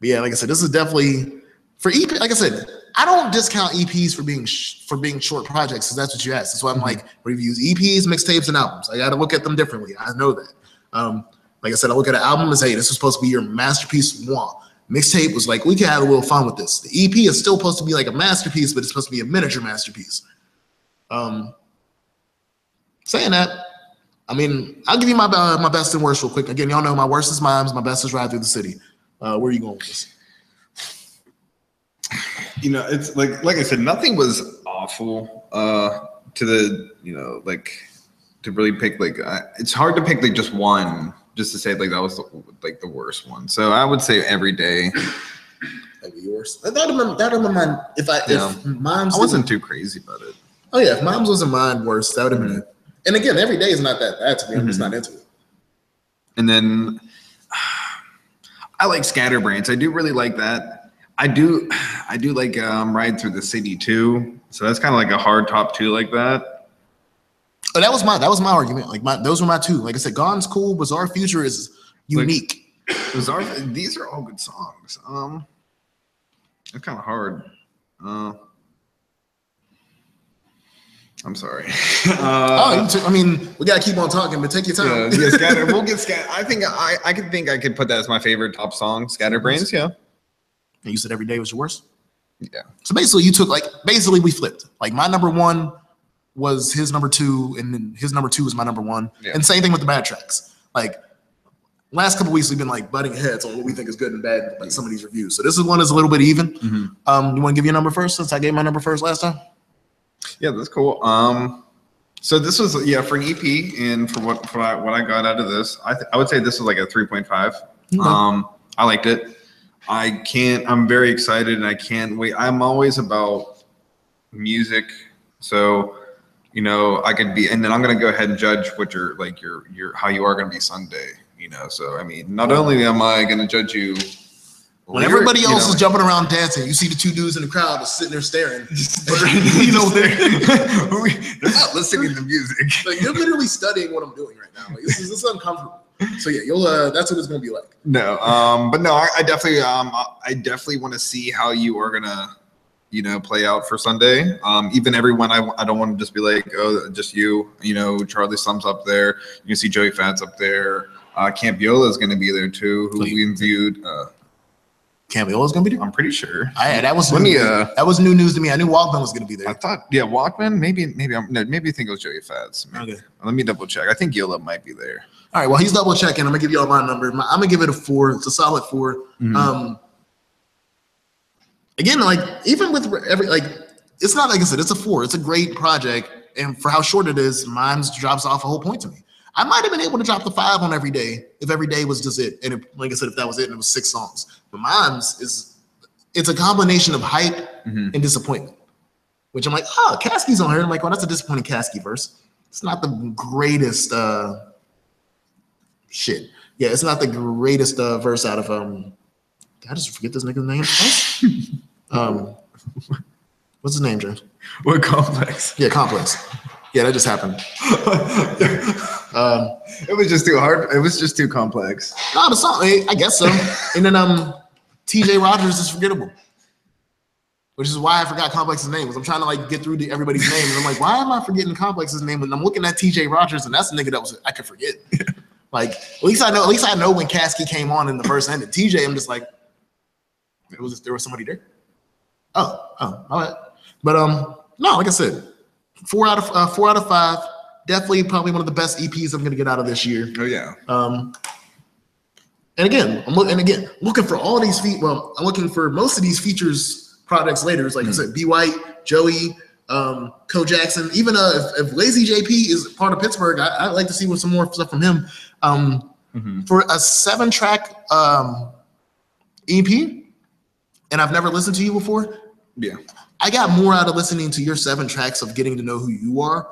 yeah, like I said, this is definitely for EP. Like I said, I don't discount EPs for being short projects because that's what you asked. That's why I'm like reviews EPs, mixtapes, and albums. I got to look at them differently. I know that. Like I said, I look at an album and say, hey, this is supposed to be your masterpiece. Mixtape was like, we can have a little fun with this. The EP is still supposed to be like a masterpiece, but it's supposed to be a miniature masterpiece. Saying that, I mean, I'll give you my best and worst real quick. Again, y'all know my worst is Mimes, my best is Ride Through the City. Where are you going with this? You know, it's like I said, nothing was awful. To the to really pick it's hard to pick like just one, just to say like that was the worst one. So I would say Every Day. Maybe yours. That would mine. If Mimes, I wasn't too crazy about it. Oh yeah, if Mimes wasn't mine worst, that would have been it. And again, Every Day is not that bad to me. I'm just not into it. And then I like Scatterbrains. I do really like that. I do like Ride Through the City too. So that's kind of like a hard top 2 like that. Oh, that was my argument. Like those were my 2. Like I said, Gone's cool. Bizarre Future is unique. These are all good songs. It's kind of hard. I'm sorry. I mean, we gotta keep on talking, but take your time. Yeah, Skatter. We'll get Skatter. I think I could put that as my favorite top song. Scatterbrains. Yeah. And you said Every Day was your worst? Yeah. So basically you took basically we flipped. Like my number one was his number two, and then his number two was my number one. Yeah. And same thing with the bad tracks. Like last couple weeks we've been like butting heads on what we think is good and bad, like some of these reviews. So this one is a little bit even. Mm-hmm. You want to give your number first since I gave my number first last time? Yeah, that's cool. So this was for an EP, and for what I got out of this, I would say this was like a 3.5. Okay. I liked it. I'm very excited and I can't wait. I'm always about music. So, I could be, and then I'm going to go ahead and judge what your how you are going to be Sunday, So, I mean, not only am I going to judge you when everybody else is jumping around dancing, you see the two dudes in the crowd just sitting there staring. They're not listening to music. Like they're literally studying what I'm doing right now. Like this is uncomfortable. So yeah, that's what it's gonna be like. No, but no, I definitely want to see how you are gonna, play out for Sunday. Even everyone, I don't want to just be like, oh, just you. Charlie Slum's up there. You can see Joey Fats up there. Camp Viola is gonna be there too, who we interviewed. Camp Viola is gonna be there. I'm pretty sure. That was new news to me. I knew Walkman was gonna be there. I thought, Walkman. Maybe I think it was Joey Fats. Maybe. Okay. Let me double check. I think Viola might be there. All right, well, he's double checking. I'm gonna give y'all my number. I'm gonna give it a 4. It's a solid 4. Mm-hmm. Again, like even with it's not like I said, it's a 4. It's a great project, and for how short it is, mine drops off a whole point to me. I might have been able to drop the 5 on Every Day if Every Day was just it, and like I said, if that was it, and it was 6 songs. But mine's it's a combination of hype and disappointment, which I'm like, oh, Caskey's on here. I'm like, well, that's a disappointing Caskey verse. It's not the greatest. Shit. Yeah, it's not the greatest verse out of did I just forget this nigga's name? What's his name, James? What, Komplex? Yeah, Komplex. Yeah, that just happened. It was just too hard. It was just too complex. No, the song, I guess so. And then TJ Rogers is forgettable. Which is why I forgot Komplex's name. Because I'm trying to get through everybody's name. And I'm like, why am I forgetting Komplex's name? And I'm looking at TJ Rogers, and that's the nigga I could forget. At least I know when Caskey came on in the first ended. TJ, I'm just like, there was somebody there. Oh, all right. But no, like I said, 4 out of 5. Definitely, probably one of the best EPs I'm gonna get out of this year. Oh yeah. And again, I'm looking for all these I'm looking for most of these features products later. It's like I said, B White, Joey, Co Jackson. Even if Lazy JP is part of Pittsburgh, I'd like to see some more stuff from him. For a 7-track EP, and I've never listened to you before. Yeah, I got more out of listening to your 7 tracks of getting to know who you are,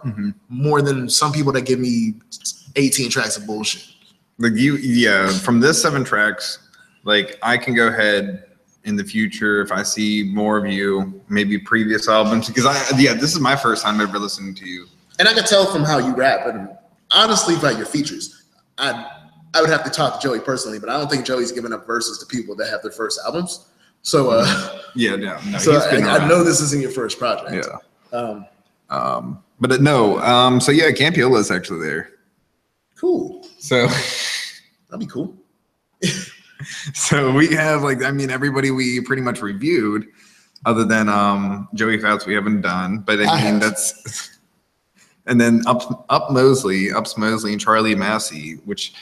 more than some people that give me 18 tracks of bullshit. From this 7 tracks, I can go ahead in the future if I see more of you, maybe previous albums, because this is my first time ever listening to you. And I can tell from how you rap, and honestly, about your features. I would have to talk to Joey personally, but I don't think Joey's giving up verses to people that have their first albums. So so I know this isn't your first project. Yeah. But no. So yeah, Camp Viola is actually there. Cool. So that'd be cool. So we have everybody we pretty much reviewed, other than Joey Fats we haven't done. But I mean that's. And then Up Mosley and Charlie Massey, which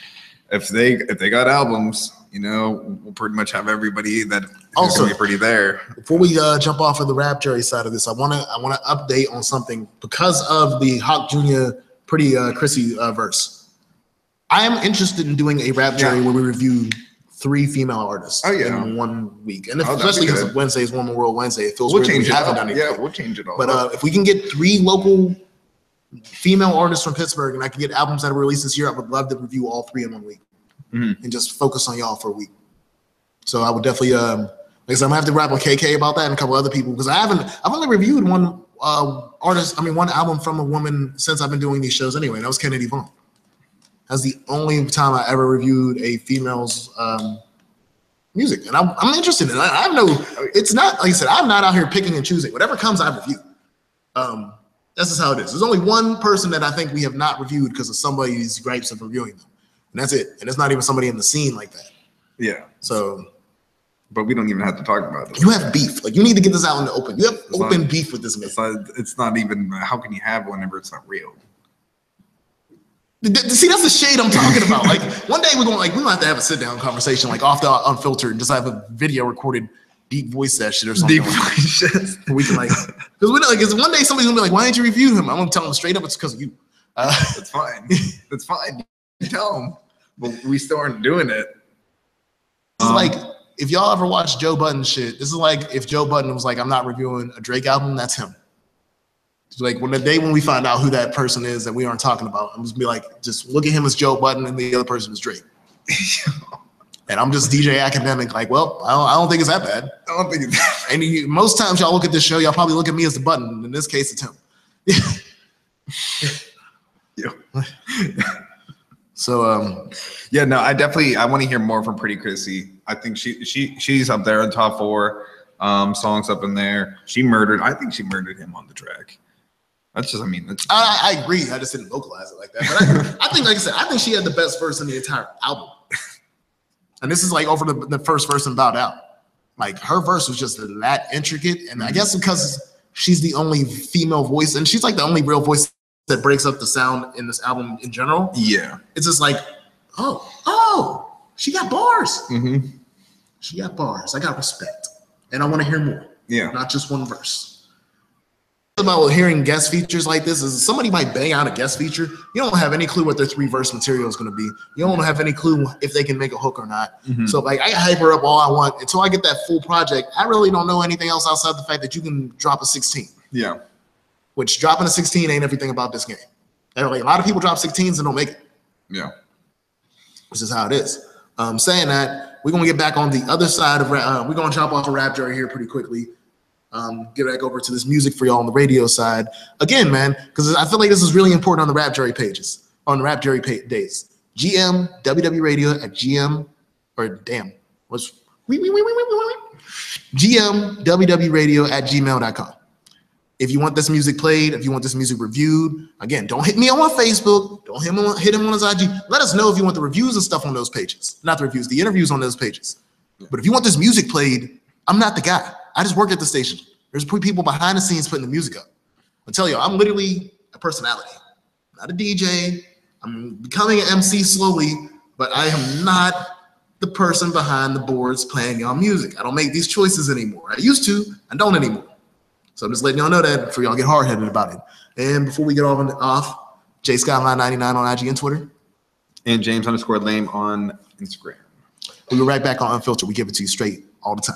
if they got albums, we'll pretty much have everybody that is gonna be pretty there. Before we jump off of the rap Jerry side of this, I wanna update on something because of the Hawk Junya Pretty Chrissy verse. I am interested in doing a rap Jerry where we review 3 female artists in 1 week, and especially because Wednesday is Woman World Wednesday, it feels weird we haven't done anything. Yeah, we'll change it all. But if we can get 3 local female artists from Pittsburgh, and I can get albums that are released this year, I would love to review all 3 in 1 week and just focus on y'all for a week. So I would definitely, I'm gonna have to rap with KK about that and a couple other people because I've only reviewed one album from a woman since I've been doing these shows anyway. And that was Kennedy Vaughn. That's the only time I ever reviewed a female's music, and I'm interested in it. It's not like I said, I'm not out here picking and choosing. Whatever comes, I review. That's just how it is. There's only one person that I think we have not reviewed because of somebody's gripes of reviewing them. And that's it. And it's not even somebody in the scene like that. Yeah. So. But we don't even have to talk about it. You have beef. Like, you need to get this out in the open. You have open beef with this man. It's not even, how can you have one whenever it's not real? See, that's the shade I'm talking about. Like, one day we're gonna have to have a sit-down conversation, like off the Unfiltered, and just have a video recorded deep voice session or something. Deep voice. We can because one day somebody's gonna be like, "Why didn't you review him?" I'm gonna tell them straight up, it's because of you. That's fine. That's fine. You tell them, but we still aren't doing it. This is like, if y'all ever watch Joe Budden shit, this is like if Joe Budden was like, "I'm not reviewing a Drake album," that's him. It's like when we find out who that person is that we aren't talking about, I'm just be like, just look at him as Joe Budden and the other person is Drake. And I'm just DJ Academic, like, well, I don't think it's that bad. I don't think it's that bad. And most times y'all look at this show, y'all probably look at me as the Button. In this case, it's him. Yeah. So yeah, no, I want to hear more from Pretty Chrissy. I think she's up there in top 4 songs up in there. I think she murdered him on the track. I agree. I just didn't vocalize it like that. But I think, like I said, I think she had the best verse in the entire album. And this is like over the first verse and Bowed Out. Like, her verse was just that intricate. And I guess because she's the only female voice, and she's like the only real voice that breaks up the sound in this album in general. Yeah. It's just like, oh, she got bars. Mm-hmm. She got bars. I got respect. And I want to hear more. Yeah. Not just one verse. About hearing guest features like this is somebody might bang out a guest feature. You don't have any clue what their 3-verse material is going to be. You don't have any clue if they can make a hook or not. Mm-hmm. So like, I hype her up all I want until I get that full project. I really don't know anything else outside the fact that you can drop a 16. Yeah. Which dropping a 16 ain't everything about this game. And like, a lot of people drop 16s and don't make it. Yeah. Which is how it is. Saying that, we're going to get back on the other side of rap. We're going to jump off of rap jury here pretty quickly. Get back over to this music for y'all on the radio side. Again, man, because I feel like this is really important on the rap jury pages, on the rap jury days. GM, WW Radio at GM, or damn, what's GM, WW Radio at gmail.com. If you want this music played, if you want this music reviewed, again, don't hit me on Facebook. Don't hit him on his IG. Let us know if you want the reviews and stuff on those pages. Not the reviews, the interviews on those pages. Yeah. But if you want this music played, I'm not the guy. I just work at the station. There's people behind the scenes putting the music up. I tell you, I'm literally a personality, not a DJ. I'm becoming an MC slowly, but I am not the person behind the boards playing y'all music. I don't make these choices anymore. I used to, I don't anymore. So I'm just letting y'all know that before y'all get hard-headed about it. And before we get off, Skyline 99 on IG and Twitter. And James_Lame on Instagram. We'll be right back on Unfiltered. We give it to you straight all the time.